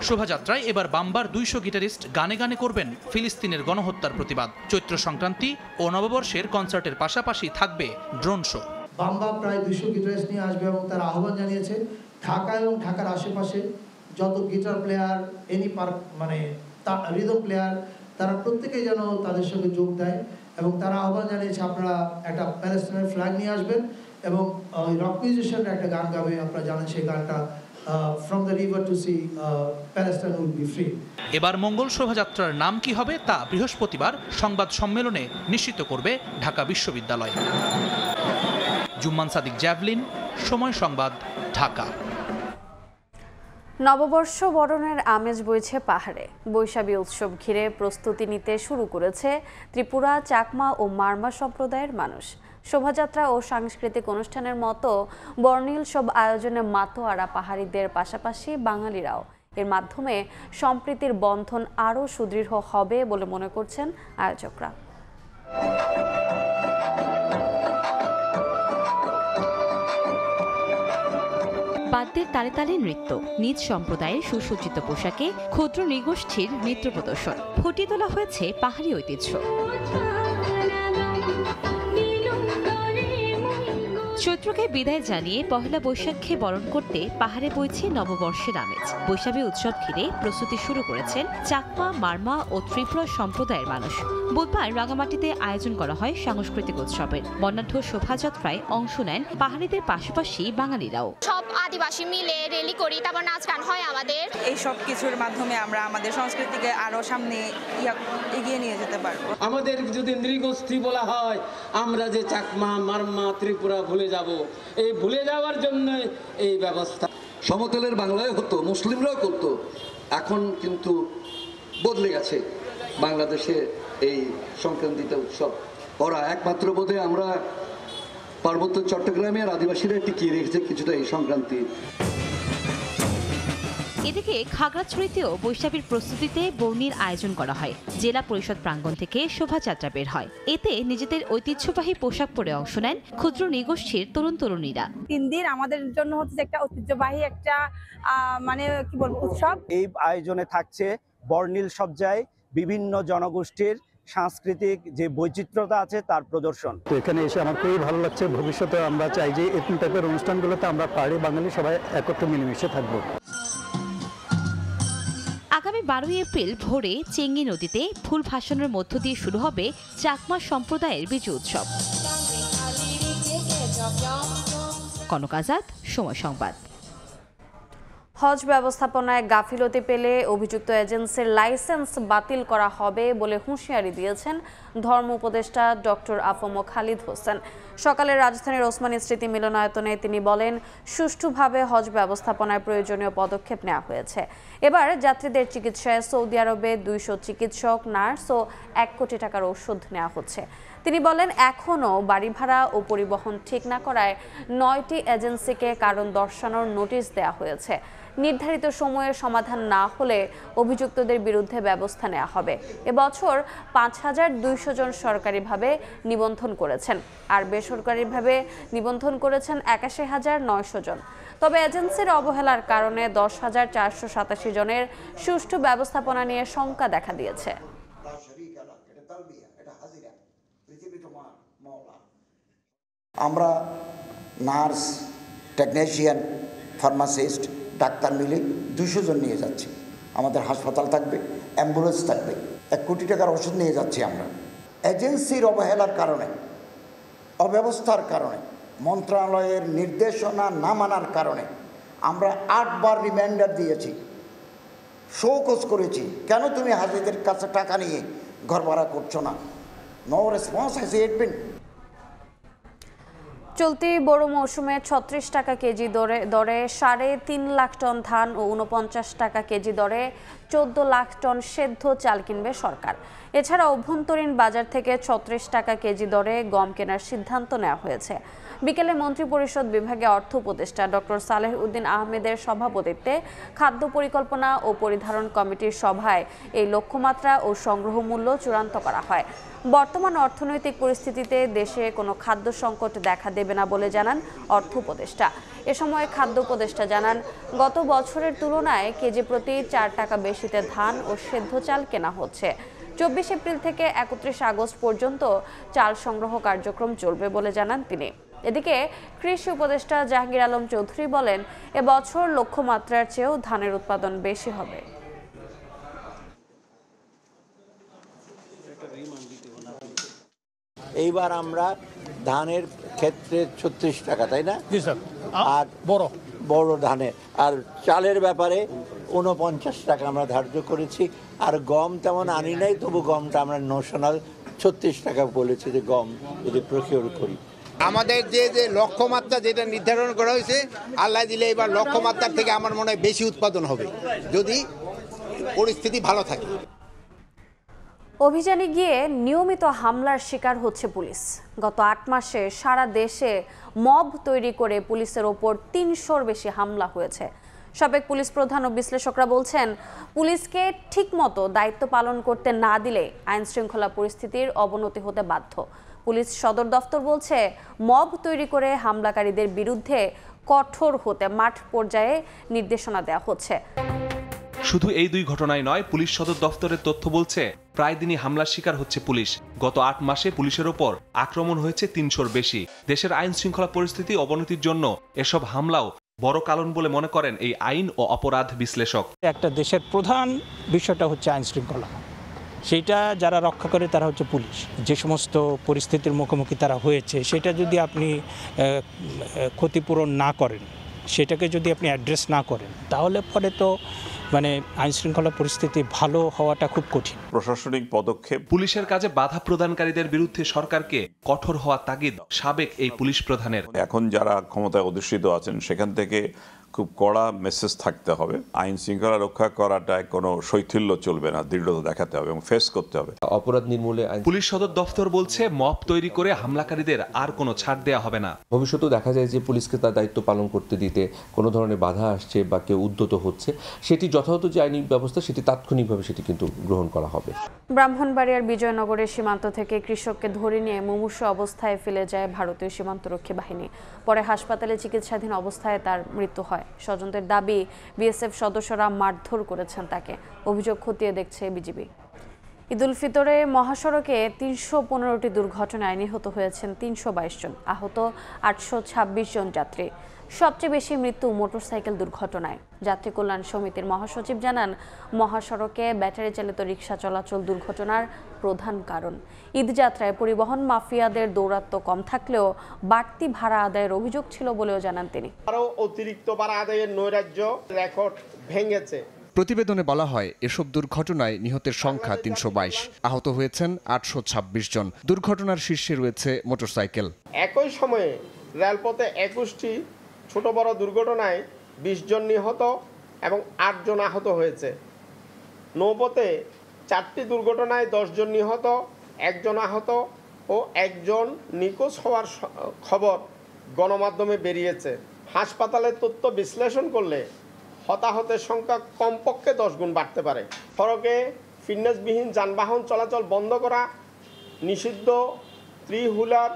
S18: শোভাযাত্রায় এবার বাম্বার ২০০ গিটারিস্ট গানে গানে করবেন ফিলিস্তিনের গণহত্যার প্রতিবাদ। চৈত্র সংক্রান্তি ও নববর্ষের কনসার্টের পাশাপাশি থাকবে ড্রোন শো।
S19: বাম্বা প্রায় ২০০ গিটারিস্ট নিয়ে আসবে এবং তারা আহ্বান জানিয়েছে ঢাকা এবং ঢাকার আশেপাশে যত গিটার প্লেয়ার, রিদম প্লেয়ার, তারা প্রত্যেকেই যেন তাদের সঙ্গে যোগ দেয় এবং তারা আহ্বান জানিয়েছে আপনারা একটা প্যালেস্টাইনের ফ্ল্যাগ নিয়ে আসবেন এবং রক মিউজিশিয়ানরা একটা গান গাবে। আপনারা জানেন সেই গানটা From the river to sea, Palestine will be free.
S18: এবার মঙ্গল শোভাযাত্রার নাম কি হবে তা বৃহস্পতিবার সংবাদ সম্মেলনে নিশ্চিত করবে ঢাকা বিশ্ববিদ্যালয়। জুম্মান সাদিক, জ্যাভলিন, সময় সংবাদ, ঢাকা।
S1: নববর্ষ বরণের আমেজ বইছে পাহাড়ে। বৈশাখী উৎসব ঘিরে প্রস্তুতি নিতে শুরু করেছে ত্রিপুরা, চাকমা ও মারমা সম্প্রদায়ের মানুষ। শোভাযাত্রা ও সাংস্কৃতিক অনুষ্ঠানের মতো বর্ণিল সব আয়োজনে মাতোয়ারা পাহাড়িদের পাশাপাশি বাঙালিরাও। এর মাধ্যমে সম্প্রীতির বন্ধন আরও সুদৃঢ় হবে বলে মনে করছেন আয়োজকরা।
S20: বাদ্যের তালে তালে নৃত্য, নিজ সম্প্রদায়ের সুসজ্জিত পোশাকে ক্ষুদ্র নৃগোষ্ঠীর নৃত্য প্রদর্শন, ফুটিয়ে তোলা হয়েছে পাহাড়ি ঐতিহ্য। চৈত্রকে বিদায় জানিয়ে পহেলা বৈশাখে বরণ করতে পাহাড়ে বইছে নববর্ষের আমেজ। বৈশাখী উৎসব ঘিরে প্রস্তুতি শুরু করেছেন চাকমা, মারমা ও ত্রিপুরা সম্প্রদায়ের মানুষ। বুধবার রাঙামাটিতে আয়োজন করা হয় সাংস্কৃতিক উৎসবের। বর্ণাঢ্য শোভাযাত্রায় অংশ নেন পাহাড়িদের পাশাপাশি বাঙালিরাও।
S21: সব আদিবাসী মিলে রেলি করি, তারপর নাচ গান হয় আমাদের।
S22: এই সব কিছুর মাধ্যমে আমরা আমাদের সংস্কৃতিকে আরো সামনে এগিয়ে নিয়ে যেতে পারবো।
S23: আমাদের যদি নৃগোষ্ঠী বলা হয়, আমরা যে চাকমা, মারমা, ত্রিপুরা ভুলে যাব, এই ভুলে যাওয়ার জন্য এই ব্যবস্থা।
S24: সমতলের বাংলায় হতো, মুসলিমরাও করতো, এখন কিন্তু বদলে গেছে। বাংলাদেশে এই সংক্রান্তিতে উৎসব করা একমাত্র বোধে আমরা পার্বত্য চট্টগ্রামের আদিবাসীরা টিকিয়ে রেখেছে কিছুটা এই সংক্রান্তি।
S20: এদিকে খাগড়াছড়িতেও বৈশাখীর প্রস্তুতিতে বর্ণির আয়োজন করা হয়। জেলা পরিষদ প্রাঙ্গণ থেকে শোভাযাত্রা বের হয়। এতে নিজেদের ঐতিহ্যবাহী পোশাক পরে অংশ নেন ক্ষুদ্র নৃগোষ্ঠীর তরুণ তরুণীরা।
S22: 3 দিন আমাদের জন্য হচ্ছে একটা ঐতিহ্যবাহী একটা উৎসব।
S25: এই আয়োজনে থাকছে বর্ণিল সজ্জায় বিভিন্ন জনগোষ্ঠীর সাংস্কৃতিক যে বৈচিত্র্যতা আছে তার প্রদর্শন।
S26: তো এখানে এসে আমার খুবই ভালো লাগছে। ভবিষ্যতে আমরা চাই যে এরকম টাইপের অনুষ্ঠানগুলোতে আমরা পাহাড়ি বাঙালি সবাই একত্রে মিলেমিশে থাকবো।
S20: আগামী 12 এপ্রিল ভোরে চেঙ্গি নদীতে ফুল ভাসানোর মধ্য দিয়ে শুরু হবে চাকমা সম্প্রদায়ের বিজু উৎসব। কনক আজাদ, সময় সংবাদ।
S1: হজ ব্যবস্থাপনায় গাফিলতি পেলে অভিযুক্ত এজেন্সির লাইসেন্স বাতিল করা হবে বলে হুঁশিয়ারি দিয়েছেন ধর্ম উপদেষ্টা ডক্টর আফম খালিদ হোসেন। সকালে রাজধানীর ওসমানী স্মৃতি মিলনায়তনে তিনি বলেন, সুষ্ঠুভাবে হজ ব্যবস্থাপনায় প্রয়োজনীয় পদক্ষেপ নেওয়া হয়েছে। এবার যাত্রীদের চিকিৎসায় সৌদি আরবে 200 চিকিৎসক, নার্স ও 1 কোটি টাকার ওষুধ নেওয়া হচ্ছে। তিনি বলেন, এখনও বাড়ি ভাড়া ও পরিবহন ঠিক না করায় 9টি এজেন্সিকে কারণ দর্শানোর নোটিশ দেওয়া হয়েছে। নির্ধারিত সময়ে সমাধান না হলে অভিযুক্তদের বিরুদ্ধে ব্যবস্থা নেওয়া হবে। এবছর 5200 জন সরকারিভাবে নিবন্ধন করেছেন, আর বেসরকারিভাবে নিবন্ধন করেছেন 81,900 জন। তবে এজেন্সির অবহেলার কারণে 10,487 জনের সুষ্ঠু ব্যবস্থাপনা নিয়ে শঙ্কা দেখা দিয়েছে।
S27: আমরা নার্স, টেকনিশিয়ান, ফার্মাসিস্ট, ডাক্তার মিলে 200 জন নিয়ে যাচ্ছি। আমাদের হাসপাতাল থাকবে, অ্যাম্বুলেন্স থাকবে, 1 কোটি টাকার ওষুধ নিয়ে যাচ্ছি আমরা। এজেন্সির অবহেলার কারণে, অব্যবস্থার কারণে মন্ত্রণালয়ের নির্দেশনা না মানার কারণে আমরা 8 বার রিমাইন্ডার দিয়েছি, শোকজ করেছি, কেন তুমি হাজিদের কাছে টাকা নিয়ে ঘর ভাড়া করছো না? নো রেসপন্স হ্যাজ ইট বিন।
S1: চলতি বড় মৌসুমে 36 টাকা কেজি দরে 3.5 লাখ টন ধান ও 49 টাকা কেজি দরে 14 লাখ টন সেদ্ধ চাল কিনবে সরকার। এছাড়া অভ্যন্তরীণ বাজার থেকে 36 টাকা কেজি দরে গম কেনার সিদ্ধান্ত নেওয়া হয়েছে। বিকেলে মন্ত্রিপরিষদ বিভাগে অর্থ উপদেষ্টা ডক্টর সালেহ উদ্দিন আহমেদের সভাপতিত্বে খাদ্য পরিকল্পনা ও পরিধারণ কমিটির সভায় এই লক্ষ্যমাত্রা ও সংগ্রহ মূল্য চূড়ান্ত করা হয়। বর্তমান অর্থনৈতিক পরিস্থিতিতে দেশে কোনো খাদ্য সংকট দেখা দেবে না বলে জানান অর্থ উপদেষ্টা। এ সময় খাদ্য উপদেষ্টা জানান, গত বছরের তুলনায় কেজি প্রতি 4 টাকা বেশিতে ধান ও সেদ্ধ চাল কেনা হচ্ছে। 24 এপ্রিল থেকে 31 আগস্ট পর্যন্ত চাল সংগ্রহ কার্যক্রম চলবে বলে জানান তিনি। এদিকে কৃষি উপদেষ্টা জাহাঙ্গীর আলম চৌধুরী বলেন, এবছর লক্ষ্যমাত্রার চেয়েও ধানের উৎপাদন বেশি হবে।
S2: এইবার আমরা ধানের ক্ষেত্রে 36 টাকা, তাই না? আর বড় ধানের, আর চালের ব্যাপারে 49 টাকা আমরা ধার্য করেছি। আর গম তেমন আনি নাই, তবু গমটা আমরা নোশনাল 36 টাকা বলেছি যে গম যদি প্রকিউর করি।
S3: আমাদের যে লক্ষ্যমাত্রা যেটা নির্ধারণ করা হয়েছে, আল্লাহ দিলে এবার লক্ষ্যমাত্রার থেকে আমার মনে হয় বেশি উৎপাদন হবে যদি পরিস্থিতি ভালো থাকে।
S1: অভিযানে গিয়ে নিয়মিত হামলার শিকার হচ্ছে পুলিশ। গত 8 মাসে সারা দেশে মব তৈরি করে পুলিশের ওপর 300-র বেশি হামলা হয়েছে। সাবেক পুলিশ প্রধান ও বিশ্লেষকরা বলছেন, পুলিশকে ঠিকমতো দায়িত্ব পালন করতে না দিলে আইন শৃঙ্খলা পরিস্থিতির অবনতি হতে বাধ্য। পুলিশ সদর দফতর বলছে, মব তৈরি করে হামলাকারীদের বিরুদ্ধে কঠোর হতে মাঠ পর্যায়ে নির্দেশনা দেওয়া হচ্ছে।
S4: শুধু এই 2 ঘটনায় নয়, পুলিশ সদর দফতরের তথ্য বলছে প্রায় দিনই হামলার শিকার হচ্ছে পুলিশ। গত 8 মাসে পুলিশের ওপর আক্রমণ হয়েছে 300-র বেশি। দেশের আইন শৃঙ্খলা পরিস্থিতি অবনতির জন্য এসব হামলাও বড় কারণ বলে মনে করেন এই আইন ও অপরাধ বিশ্লেষক।
S5: একটা দেশের প্রধান বিষয়টা হচ্ছে আইন শৃঙ্খলা, সেটা যারা রক্ষা করে তারা হচ্ছে পুলিশ। যে সমস্ত পরিস্থিতির মুখোমুখি তারা হয়েছে, সেটা যদি আপনি ক্ষতিপূরণ না করেন, সেটাকে যদি আপনি অ্যাড্রেস না করেন, তাহলে পরে তো আইন শৃঙ্খলা পরিস্থিতি ভালো হওয়াটা খুব কঠিন।
S6: প্রশাসনিক পদক্ষেপ,
S4: পুলিশের কাজে বাধা প্রদানকারীদের বিরুদ্ধে সরকারকে কঠোর হওয়া তাগিদ সাবেক এই পুলিশ প্রধানের।
S6: এখন যারা ক্ষমতায় অধিষ্ঠিত আছেন সেখান থেকে খুব কড়া মেসেজ থাকতে হবে। আইন শৃঙ্খলা রক্ষা করাটায় কোনো শৈথিল্য চলবে না, দৃঢ়তা দেখাতে হবে এবং ফেস করতে হবে।
S4: অপরাধ নির্মূলে পুলিশ সদর দফতর বলছে, মব তৈরি করে হামলাকারীদের আর কোনো ছাড় দেওয়া হবে না।
S8: ভবিষ্যতেও দেখা যায় যে পুলিশকে তার দায়িত্ব পালন করতে দিতে কোনো ধরনের বাধা আসছে বা কেউ উদ্যত হচ্ছে, সেটি যথাযথ যে আইনি ব্যবস্থা সেটি তাৎক্ষণিকভাবে সেটি কিন্তু গ্রহণ করা হবে।
S1: ব্রাহ্মণবাড়িয়ার বিজয়নগরের সীমান্ত থেকে কৃষককে ধরে নিয়ে মুমূর্ষ অবস্থায় ফেলে যায় ভারতীয় সীমান্তরক্ষী বাহিনী। পরে হাসপাতালে চিকিৎসাধীন অবস্থায় তার মৃত্যু হয়। স্বজনদের দাবি, বিএসএফ সদস্যরা মারধর করেছেন তাকে। অভিযোগ খতিয়ে দেখছে বিজিবি। ঈদুল ফিতরে মহাসড়কে 315টি দুর্ঘটনায় নিহত হয়েছেন 322 জন, আহত 826 জন যাত্রী। সবচেয়ে বেশি মৃত্যু মোটরসাইকেল দুর্ঘটনায়। যাত্রী কল্যাণ সমিতির মহাসচিব জানান, মহাসড়কে ব্যাটারি চালিত রিকশা চলাচল দুর্ঘটনার প্রধান কারণ। ঈদযাত্রায় পরিবহন মাফিয়াদের দৌরাত্ম্য কম থাকলেও বাড়তি ভাড়া আদায়ের অভিযোগ ছিল বলেও জানান তিনি।
S9: আরও অতিরিক্ত ভাড়া আদায়ের নৈরাজ্য রেকর্ড ভেঙেছে।
S28: প্রতিবেদনে বলা হয়, এসব দুর্ঘটনায় নিহতের সংখ্যা 322, আহত হয়েছেন 826 জন। দুর্ঘটনার শীর্ষে রয়েছে মোটরসাইকেল।
S9: একই সময়ে রেলপথে 21টি ছোট বড় দুর্ঘটনায় 20 জন নিহত এবং 8 জন আহত হয়েছে। নৌপথে 4টি দুর্ঘটনায় 10 জন নিহত, 1 জন আহত ও 1 জন নিখোঁজ হওয়ার খবর গণমাধ্যমে বেরিয়েছে। হাসপাতালের তথ্য বিশ্লেষণ করলে হতাহতের সংখ্যা কমপক্ষে 10 গুণ বাড়তে পারে। সড়কে ফিটনেসবিহীন যানবাহন চলাচল বন্ধ করা, নিষিদ্ধ 3 হুইলার,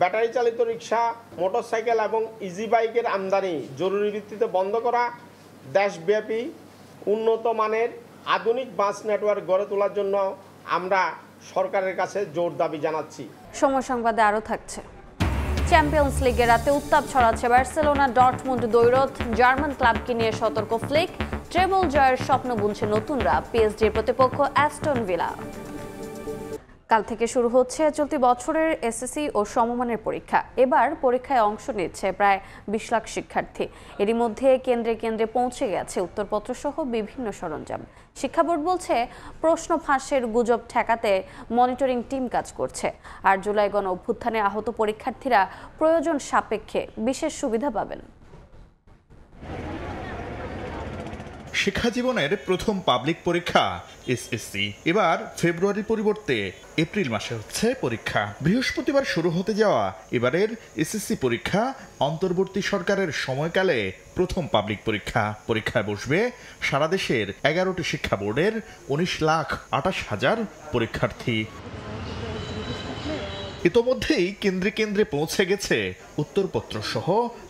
S9: ব্যাটারি চালিত রিক্সা, মোটরসাইকেল এবং ইজি বাইকের আমদানি জরুরি ভিত্তিতে বন্ধ করা, দেশব্যাপী উন্নত মানের আধুনিক বাস নেটওয়ার্ক গড়ে তোলার জন্য আমরা সরকারের কাছে জোর দাবি জানাচ্ছি।
S1: সময় সংবাদে আরও থাকছে। চ্যাম্পিয়ন্স লিগে রাতে উত্তাপ ছড়াচ্ছে বার্সেলোনা ডর্টমুন্ড দ্বৈরথ। জার্মান ক্লাবকে নিয়ে সতর্ক ফ্লিক। ট্রেবল জয়ের স্বপ্ন বুনছে নতুনরা। পিএসজির প্রতিপক্ষ অ্যাস্টন ভিলা। কাল থেকে শুরু হচ্ছে চলতি বছরের এসএসসি ও সমমানের পরীক্ষা। এবার পরীক্ষায় অংশ নিচ্ছে প্রায় 20 লাখ শিক্ষার্থী। এরই মধ্যে কেন্দ্রে কেন্দ্রে পৌঁছে গেছে উত্তরপত্র সহ বিভিন্ন সরঞ্জাম। শিক্ষা বোর্ড বলছে প্রশ্ন ফাঁসের গুজব ঠেকাতে মনিটরিং টিম কাজ করছে। আর জুলাই গণ অভ্যুত্থানে আহত পরীক্ষার্থীরা প্রয়োজন সাপেক্ষে বিশেষ সুবিধা পাবেন।
S7: শিক্ষা জীবনের প্রথম পাবলিক পরীক্ষা এসএসসি। এবার ফেব্রুয়ারির পরিবর্তে এপ্রিল মাসে হচ্ছে পরীক্ষা। বৃহস্পতিবার শুরু হতে যাওয়া এবারের এসএসসি পরীক্ষা অন্তর্বর্তী সরকারের সময়কালে প্রথম পাবলিক পরীক্ষা। পরীক্ষায় বসবে সারা দেশের 11টি শিক্ষা বোর্ডের 19,28,000 পরীক্ষার্থী। ইতোমধ্যেই কেন্দ্রে কেন্দ্রে পৌঁছে গেছে উত্তরপত্র সহ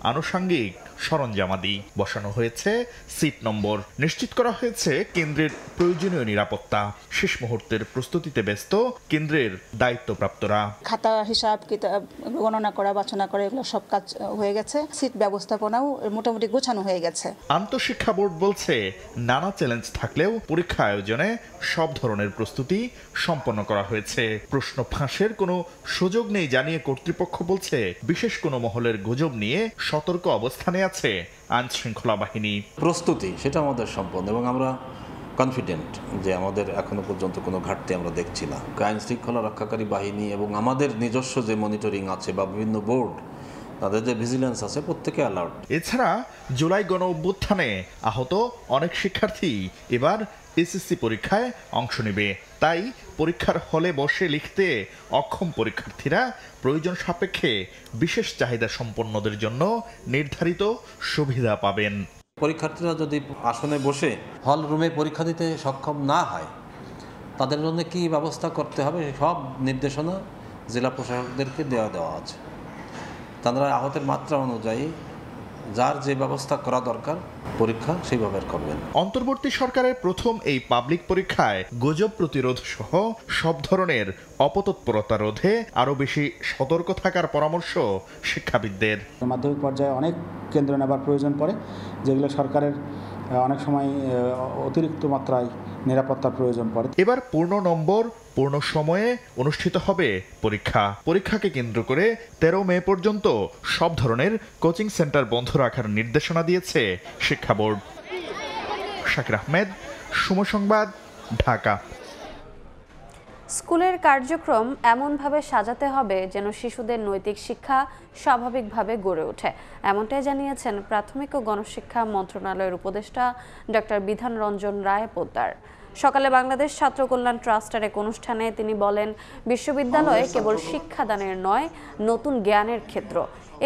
S7: আনুষঙ্গিক সরঞ্জামাদি। বসানো হয়েছে সিট নম্বর, নিশ্চিত করা হয়েছে কেন্দ্রের প্রয়োজনীয় নিরাপত্তা। শেষ মুহূর্তের প্রস্তুতিতে ব্যস্ত কেন্দ্রের দায়িত্বপ্রাপ্তরা।
S10: খাতা হিসাব কিতাব গণনা করা বাছনা করা এগুলো সব কাজ হয়ে গেছে। সিট ব্যবস্থাপনাও মোটামুটি গোছানো হয়ে গেছে।
S7: আন্তঃশিক্ষা বোর্ড বলছে নানা চ্যালেঞ্জ থাকলেও পরীক্ষা আয়োজনে সব ধরনের প্রস্তুতি সম্পন্ন করা হয়েছে। প্রশ্ন ফাঁসের কোনো সুযোগ নেই জানিয়ে কর্তৃপক্ষ বলছে বিশেষ কোনো মহলের গুজব নিয়ে সতর্ক অবস্থানে আছে আইন শৃঙ্খলা বাহিনী।
S11: প্রস্তুতি সেটা আমাদের সম্পন্ন এবং আমরা কনফিডেন্ট যে আমাদের এখনো পর্যন্ত কোনো ঘাটতি আমরা দেখছি না। আইন শৃঙ্খলা রক্ষাকারী বাহিনী এবং আমাদের নিজস্ব যে মনিটরিং আছে বা বিভিন্ন বোর্ড তাদের যে ভিজিলেন্স আছে প্রত্যেকে অ্যালার্ট।
S7: এছাড়া জুলাই গণ অভ্যুত্থানে আহত অনেক শিক্ষার্থী এবার এসএসসি পরীক্ষায় অংশ নেবে। তাই পরীক্ষার হলে বসে লিখতে অক্ষম পরীক্ষার্থীরা প্রয়োজন সাপেক্ষে বিশেষ চাহিদা সম্পন্নদের জন্য নির্ধারিত সুবিধা পাবেন।
S11: পরীক্ষার্থীরা যদি আসনে বসে হল রুমে পরীক্ষা দিতে সক্ষম না হয় তাদের জন্য কি ব্যবস্থা করতে হবে সব নির্দেশনা জেলা প্রশাসকদেরকে দেওয়া আছে। তারা আহতের মাত্রা অনুযায়ী যার যে ব্যবস্থা করা দরকার পরীক্ষা সেইভাবে করবেন।
S7: অন্তর্বর্তী সরকারের প্রথম এই পাবলিক পরীক্ষায় গুজব প্রতিরোধ সহ সব ধরনের অপতৎপরতা রোধে আরও বেশি সতর্ক থাকার পরামর্শ শিক্ষাবিদদের।
S12: মাধ্যমিক পর্যায়ে অনেক কেন্দ্র নেবার প্রয়োজন পড়ে, যেগুলো সরকারের অনেক সময় অতিরিক্ত মাত্রায় নিরাপত্তার প্রয়োজন পড়ে।
S7: এবার পূর্ণ নম্বর পূর্ণ সময়ে অনুষ্ঠিত হবে পরীক্ষা। পরীক্ষাকে কেন্দ্র করে 13 মে পর্যন্ত সব ধরনের কোচিং সেন্টার বন্ধ রাখার নির্দেশনা দিয়েছে শিক্ষা বোর্ড। শাকির আহমেদ, সময় সংবাদ, ঢাকা।
S1: স্কুলের কার্যক্রম এমনভাবে সাজাতে হবে যেন শিশুদের নৈতিক শিক্ষা স্বাভাবিকভাবে গড়ে ওঠে, এমনটাই জানিয়েছেন প্রাথমিক ও গণশিক্ষা মন্ত্রণালয়ের উপদেষ্টা ডক্টর বিধান রঞ্জন রায় পোদ্দার। সকালে বাংলাদেশ ছাত্র কল্যাণ ট্রাস্টের এক অনুষ্ঠানে তিনি বলেন, বিশ্ববিদ্যালয় কেবল শিক্ষাদানের নয়, নতুন জ্ঞানের ক্ষেত্র।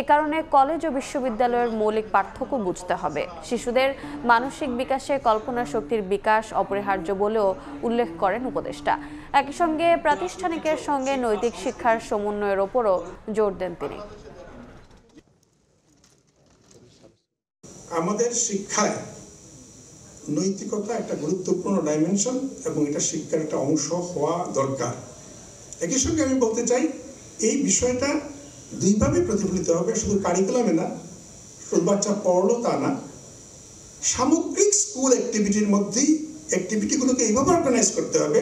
S1: এ কারণে কলেজ ও বিশ্ববিদ্যালয়ের মৌলিক পার্থক্য বুঝতে হবে। শিশুদের মানসিক বিকাশে কল্পনা শক্তির বিকাশ অপরিহার্য বলেও উল্লেখ করেন উপদেষ্টা। একই সঙ্গে প্রাতিষ্ঠানিকের সঙ্গে নৈতিক শিক্ষার সমন্বয়ের ওপরও জোর দেন তিনি।
S13: আমাদের শিক্ষায় নৈতিকতা একটা গুরুত্বপূর্ণ ডাইমেনশন এবং এটা শিক্ষার একটা অংশ হওয়া দরকার। একই সঙ্গে আমি বলতে চাই এই বিষয়টা দুইভাবে প্রতিফলিত হবে, শুধু কারিকুলামে না, শুধু বাচ্চা পড়লো তা না, সামগ্রিক স্কুল অ্যাক্টিভিটির মধ্যেই অ্যাক্টিভিটিগুলোকে এইভাবে অর্গানাইজ করতে হবে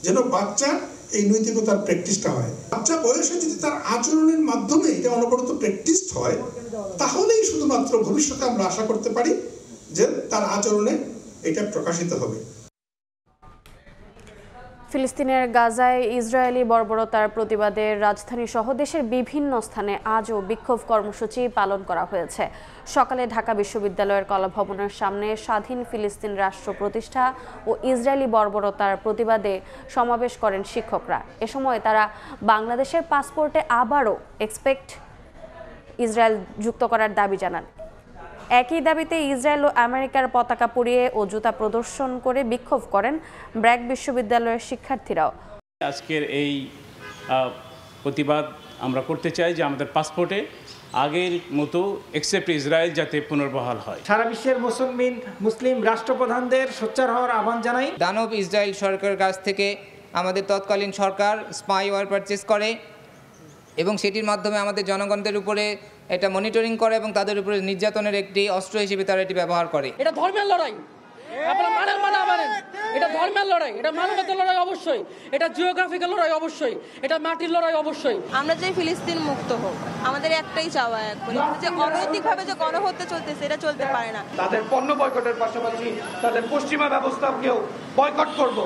S13: যেন বাচ্চা এই নৈতিকতার প্র্যাকটিসটা হয়। বাচ্চা বয়সে যদি তার আচরণের মাধ্যমে এটা অনবরত প্র্যাকটিস হয় তাহলেই শুধুমাত্র ভবিষ্যতে আমরা আশা করতে পারি যে তার আচরণে এটা প্রকাশিত হবে।
S1: ফিলিস্তিনের গাজায় ইসরায়েলি বর্বরতার প্রতিবাদে রাজধানী সহ দেশের বিভিন্ন স্থানে আজও বিক্ষোভ কর্মসূচি পালন করা হয়েছে। সকালে ঢাকা বিশ্ববিদ্যালয়ের কলাভবনের সামনে স্বাধীন ফিলিস্তিন রাষ্ট্র প্রতিষ্ঠা ও ইসরায়েলি বর্বরতার প্রতিবাদে সমাবেশ করেন শিক্ষকরা। এ সময় তারা বাংলাদেশের পাসপোর্টে আবারও এক্সপেক্ট ইসরায়েল যুক্ত করার দাবি জানান। একই দাবিতে ইসরায়েল ও আমেরিকার পতাকা পুড়িয়ে ও জুতা প্রদর্শন করে বিক্ষোভ করেন ব্র্যাক বিশ্ববিদ্যালয়ের শিক্ষার্থীরাও।
S14: আজকের এই প্রতিবাদ আমরা করতে চাই যে আমাদের পাসপোর্টে আগের মতো এক্সেপ্ট ইসরায়েল যাতে পুনর্বহাল হয়।
S15: সারা বিশ্বের মুসলিম রাষ্ট্রপ্রধানদের সোচ্চার হওয়ার আহ্বান জানাই।
S16: দানব ইসরায়েল সরকারের কাছ থেকে আমাদের তৎকালীন সরকার স্পাইওয়্যার পারচেজ করে এবং সেটির মাধ্যমে আমাদের জনগণদের উপরে এটা মনিটরিং করে এবং তাদের উপরে নির্যাতনের একটি অস্ত্র হিসেবে তারা এটি ব্যবহার করে।
S15: এটা ধর্মের লড়াই, আপনারা মানেন
S17: এটা ধর্মের লড়াই, এটা মানবতার লড়াই অবশ্যই, এটা জিওগ্রাফিক্যাল লড়াই অবশ্যই, এটা মাটির লড়াই অবশ্যই।
S18: আমরা যে ফিলিস্তিন মুক্ত হোক, আমাদের একটাই চাওয়া একবারে, যে অনৈতিকভাবে যে গণহত্যা চলতেছে এটা চলতে পারে না।
S19: তাদের পণ্য বয়কটের পাশাপাশি তাদের পশ্চিমা ব্যবস্থাকেও বয়কট করব।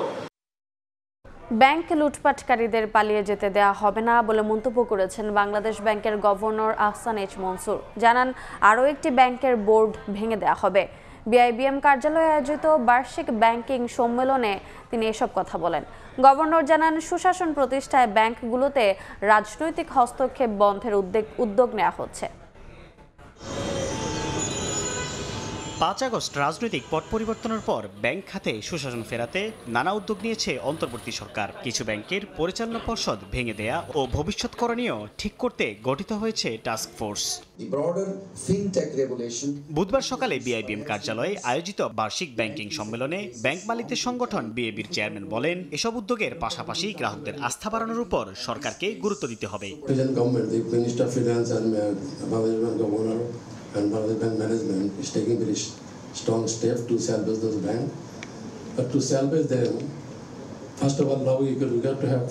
S1: ব্যাংক লুটপাটকারীদের পালিয়ে যেতে দেওয়া হবে না বলে মন্তব্য করেছেন বাংলাদেশ ব্যাংকের গভর্নর আহসান এইচ মনসুর। জানান আরও একটি ব্যাংকের বোর্ড ভেঙে দেওয়া হবে। বিআইবিএম কার্যালয়ে আয়োজিত বার্ষিক ব্যাংকিং সম্মেলনে তিনি এসব কথা বলেন। গভর্নর জানান সুশাসন প্রতিষ্ঠায় ব্যাংকগুলোতে রাজনৈতিক হস্তক্ষেপ বন্ধের উদ্যোগ নেওয়া হচ্ছে।
S21: ৫ আগস্ট রাজনৈতিক পট পরিবর্তনের পর ব্যাংক খাতে সুশাসন ফেরাতে নানা উদ্যোগ নিয়েছে অন্তর্বর্তী সরকার। কিছু ব্যাংকের পরিচালনা পর্ষদ ভেঙে দেয়া ও ভবিষ্যৎ করণীয় ঠিক করতে গঠিত হয়েছে টাস্ক ফোর্স। বুধবার সকালে বিআইবিএম কার্যালয়ে আয়োজিত বার্ষিক ব্যাংকিং সম্মেলনে ব্যাংক মালিকদের সংগঠন বিএবির চেয়ারম্যান বলেন, এসব উদ্যোগের পাশাপাশি গ্রাহকদের আস্থা বাড়ানোর উপর সরকারকে গুরুত্ব দিতে হবে।
S22: And Bangladesh Bank management is taking very strong steps to salvage those banks. But to salvage them, first of all, now we got to have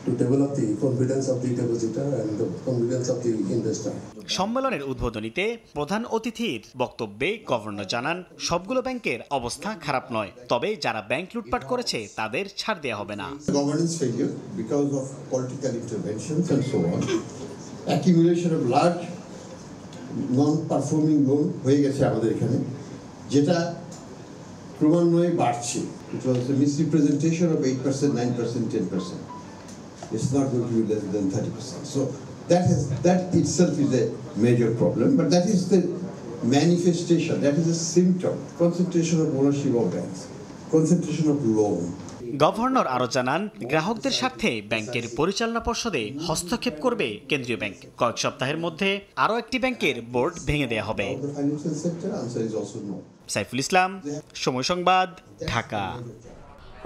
S22: to develop the confidence of the depositor and the confidence of the investor.
S21: সম্মেলনের উদ্বোধনীতে প্রধান অতিথির বক্তব্যে governor জানান, সবগুলো ব্যাংকের অবস্থা খারাপ নয়, তবে যারা ব্যাংক লুটপাট করেছে তাদের ছাড় দেওয়া হবে না।
S22: Governance failure because of political interventions and so on. Accumulation of large non performing loan হয়ে গেছে আমাদের এখানে, যেটা ক্রমান্বয়ে বাড়ছে। ইট ওয়াজ এ misrepresentation of 8%, 9%, 10%. It's not going to be less than 30%. So that itself is a major problem, but that is the manifestation, that is a symptom. Concentration of ownership of banks, concentration of loan.
S21: Governor আরও জানান, গ্রাহকদের স্বার্থে ব্যাংকের পরিচালনা পর্ষদে হস্তক্ষেপ করবে কেন্দ্রীয় bank. কয়েক সপ্তাহের মধ্যে আরও একটি ব্যাংকের বোর্ড ভেঙে দেওয়া হবে। সাইফুল ইসলাম, সময় সংবাদ, ঢাকা।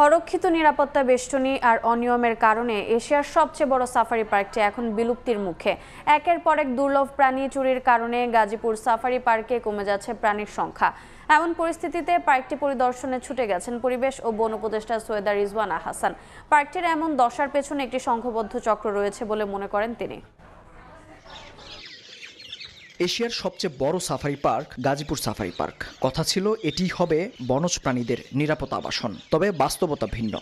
S1: অরক্ষিত নিরাপত্তা বেষ্টনী আর অনিয়মের কারণে এশিয়ার সবচেয়ে বড় সাফারি পার্কটি এখন বিলুপ্তির মুখে। একের পর এক দুর্লভ প্রাণী চুরির কারণে গাজীপুর সাফারি পার্কে কমে যাচ্ছে প্রাণীর সংখ্যা। এমন পরিস্থিতিতে পার্কটি পরিদর্শনে ছুটে গেছেন পরিবেশ ও বন উপদেষ্টা সৈয়দা রিজওয়ানা হাসান। পার্কটির এমন দশার পেছনে একটি সংঘবদ্ধ চক্র রয়েছে বলে মনে করেন তিনি।
S23: এশিয়ার সবচেয়ে বড় safari park Gazipur safari park. কথা ছিল এটি হবে বনজ প্রাণীদের নিরাপদ আবাসন, তবে বাস্তবতা ভিন্ন।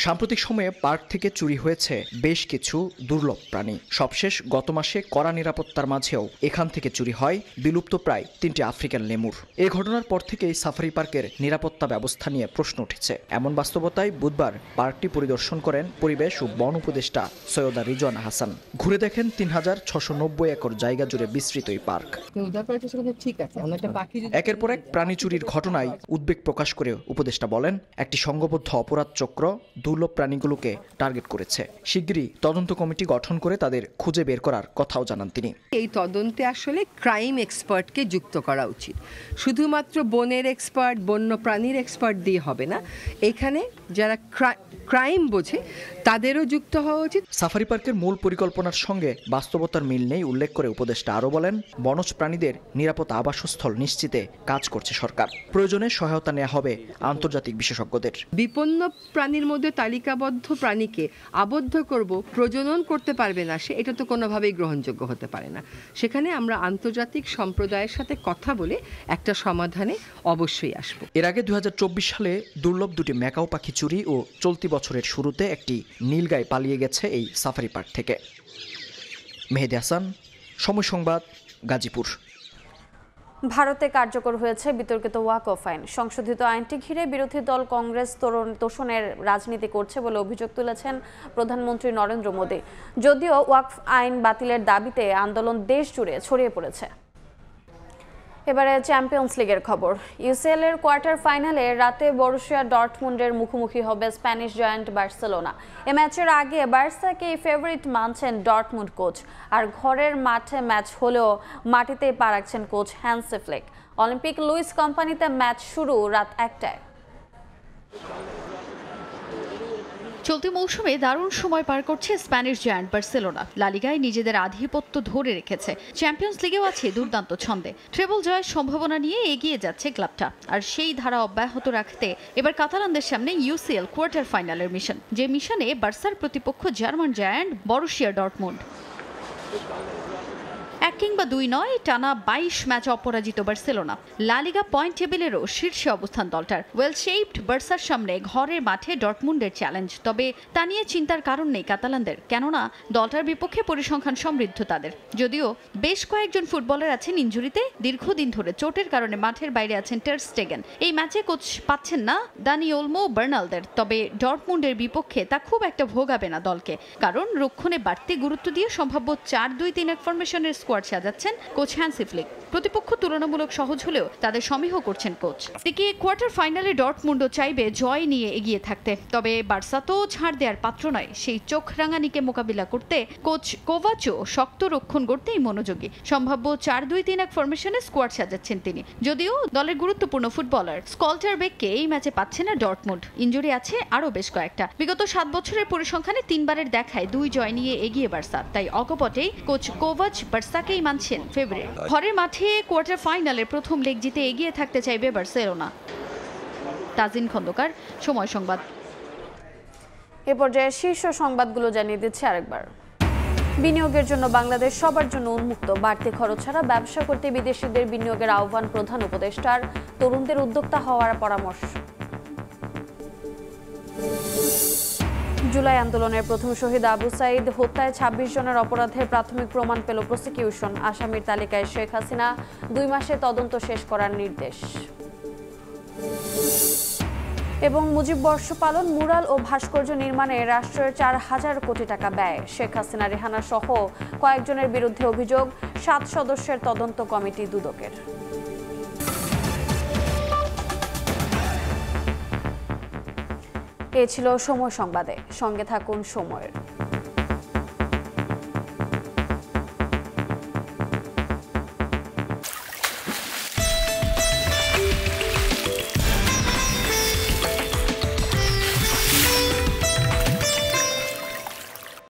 S23: সাম্প্রতিক সময়ে পার্ক থেকে চুরি হয়েছে বেশ কিছু দুর্লভ প্রাণী। সবশেষ গত মাসে কড়া নিরাপত্তার মাঝেও এখান থেকে চুরি হয় বিলুপ্ত প্রায় 3টি আফ্রিকান লেমুর। এই ঘটনার পর থেকেই সাফারি পার্কের নিরাপত্তা ব্যবস্থা নিয়ে প্রশ্ন উঠেছে। এমন বাস্তবতায় বুধবার পার্কটি পরিদর্শন করেন পরিবেশ ও বন উপদেষ্টা সৈয়দা রিজওয়ানা হাসান। ঘুরে দেখেন 3690 একর জায়গা জুড়ে বিস্তৃত এই পার্ক। একের পর এক প্রাণী চুরির ঘটনায় উদ্বেগ প্রকাশ করে উপদেষ্টা বলেন, একটি সংঘবদ্ধ অপরাধ চক্র দুর্লভ প্রাণীগুলোকে টার্গেট করেছে। শিগগিরই তদন্ত কমিটি গঠন করে তাদের খুঁজে বের করার কথাও জানান তিনি।
S24: এই তদন্তে আসলে ক্রাইম এক্সপার্টকে যুক্ত করা উচিত। শুধুমাত্র বনের এক্সপার্ট, বন্য প্রাণীর এক্সপার্ট দিয়ে হবে না, এখানে যারা ক্রাইম বোঝে তাদেরও যুক্ত হওয়া উচিত।
S23: সাফারি পার্কের মূল পরিকল্পনার সঙ্গে বাস্তবতার মিল নেই উল্লেখ করে উপদেষ্টা আরও বলেন, বনজ প্রাণীদের নিরাপদ আবাসস্থল নিশ্চিতে কাজ করছে সরকার। প্রয়োজনে সহায়তা নেওয়া হবে আন্তর্জাতিক বিশেষজ্ঞদের।
S24: বিপন্ন প্রাণীর মধ্যে তালিকাবদ্ধ প্রাণীকে আবদ্ধ করব, প্রজনন করতে পারবে না সে, এটা তো কোনোভাবেই গ্রহণযোগ্য হতে পারে না। সেখানে আমরা আন্তর্জাতিক সম্প্রদায়ের সাথে কথা বলে একটা সমাধানে অবশ্যই আসব।
S23: এর আগে 2024 সালে দুর্লভ দুটি ম্যাকাও পাখি চুরি ও চলতি বছরের শুরুতে একটি নীলগাই পালিয়ে গেছে এই সাফারি পার্ক থেকে। মেহেদী হাসান, সময় সংবাদ, গাজীপুর।
S1: ভারতে কার্যকর হয়েছে বিতর্কিত ওয়াকফ আইন। সংশোধিত আইনটি ঘিরে বিরোধী দল কংগ্রেস তোষণের রাজনীতি করছে বলে অভিযোগ তুলেছেন প্রধানমন্ত্রী নরেন্দ্র মোদী। যদিও ওয়াকফ আইন বাতিলের দাবিতে আন্দোলন দেশ জুড়ে ছড়িয়ে পড়েছে। এবারে চ্যাম্পিয়ন্স লিগের খবর। ইউসিএল এর কোয়ার্টার ফাইনালে রাতে বরুসিয়া ডর্টমুন্ডের মুখোমুখি হবে স্প্যানিশ জায়ান্ট বার্সেলোনা। এ ম্যাচের আগে বার্সাকে ফেভারিট মানছেন ডর্টমুন্ড কোচ, আর ঘরের মাঠে ম্যাচ হলেও মাটিতেই পা রাখছেন coach Hansi Flick. Olympic Lluis কোম্পানিতে ম্যাচ শুরু রাত 1টায়।
S2: চলতি মৌসুমে দারুণ সময় পার করছে স্প্যানিশ জায়ান্ট বার্সেলোনা। লা লিগায় নিজেদের আধিপত্য ধরে রেখেছে, চ্যাম্পিয়ন্স লিগেও আছে দুর্দান্ত ছন্দে। ট্রেবল জয়ের সম্ভাবনা নিয়ে এগিয়ে যাচ্ছে ক্লাবটা। আর সেই ধারা অব্যাহত রাখতে এবার কাতালানদের সামনে ইউসিএল কোয়ার্টার ফাইনালের মিশন, যে মিশনে বার্সার প্রতিপক্ষ জার্মান জায়ান্ট বরুশিয়া ডর্টমুন্ড। 1 কিংবা 2 নয়, টানা 22 ম্যাচ অপরাজিত বার্সেলোনা। লা লিগা পয়েন্ট টেবিলেরও শীর্ষে অবস্থান দলটার। ওয়েল শেপড বার্সার সামনে ঘরের মাঠে ডর্টমুন্ডের চ্যালেঞ্জ, তবে তা নিয়ে চিন্তার কারণ নেই কাতালানদের, কেননা দলটার বিপক্ষে পরিসংখ্যান সমৃদ্ধ তাদের। যদিও বেশ কয়েকজন ফুটবলার আছেন ইনজুরিতে, দীর্ঘদিন ধরে চোটের কারণে মাঠের বাইরে আছেন টার স্টেগেন। এই ম্যাচে কোচ পাচ্ছেন না দানি ওলমো বার্নালদের, তবে ডর্টমুন্ডের বিপক্ষে তা খুব একটা ভোগাবে না দলকে, কারণ রক্ষণে বাড়তি গুরুত্ব দিয়ে সম্ভাব্য 4-2-3-1 ফরমেশনের স্কোয়াড সাজাচ্ছেন কোচ হ্যান্সি ফ্লিক। প্রতিপক্ষ তুলনামূলক সহজ হলেও তাদের সমীহ করছেন কোচ। দিকে কোয়ার্টার ফাইনালে ডর্টমুন্ডও চাইবে জয় নিয়ে এগিয়ে থাকতে, তবে বার্সা তো ছাড় দেওয়ার পাত্র নয়। সেই চোখ রাঙানিকে মোকাবিলা করতে কোচ কোভাচও শক্ত রক্ষণ করতেই মনোযোগী। সম্ভাব্য 4-2-3-1 ফরমেশনে স্কোয়াড সাজাচ্ছেন তিনি। যদিও দলের গুরুত্বপূর্ণ ফুটবলার স্কল্টারবেককে এই ম্যাচে পাচ্ছে না ডর্টমুন্ড, ইনজুরি আছে আরও বেশ কয়েকটা। বিগত 7 বছরের পরিসংখ্যানে 3 বারের দেখায় 2 জয় নিয়ে এগিয়ে বার্সা, তাই অকপটেই কোচ কোভাচ বার্সাকেই মানছেন ফেভারিট। ঘরের মাঠে কোয়ার্টার ফাইনালের প্রথম লেগ জিতে এগিয়ে থাকতে চাইবে বার্সেলোনা। তাজিন খন্দকার, সময় সংবাদ।
S1: এ পর্যায়ে শীর্ষ সংবাদগুলো জানিয়ে দিচ্ছে আরেকবার। বিনিয়োগের জন্য বাংলাদেশ সবার জন্য উন্মুক্ত, বাড়তি খরচ ছাড়া ব্যবসা করতে বিদেশিদের বিনিয়োগের আহ্বান প্রধান উপদেষ্টার। তরুণদের উদ্যোক্তা হওয়ার পরামর্শ। জুলাই আন্দোলনের প্রথম শহীদ আবু সাইদ হত্যায় 26 জনের অপরাধের প্রাথমিক প্রমাণ পেল প্রসিকিউশন। আসামির তালিকায় শেখ হাসিনা, 2 মাসে তদন্ত শেষ করার নির্দেশ। এবং মুজিব বর্ষ পালন, মুরাল ও ভাস্কর্য নির্মাণে রাষ্ট্রের 4000 কোটি টাকা ব্যয়। শেখ হাসিনা, রেহানা সহ কয়েকজনের বিরুদ্ধে অভিযোগ, 7 সদস্যের তদন্ত কমিটি দুদকের। এ ছিল সময় সংবাদে, সঙ্গে থাকুন সময়ের।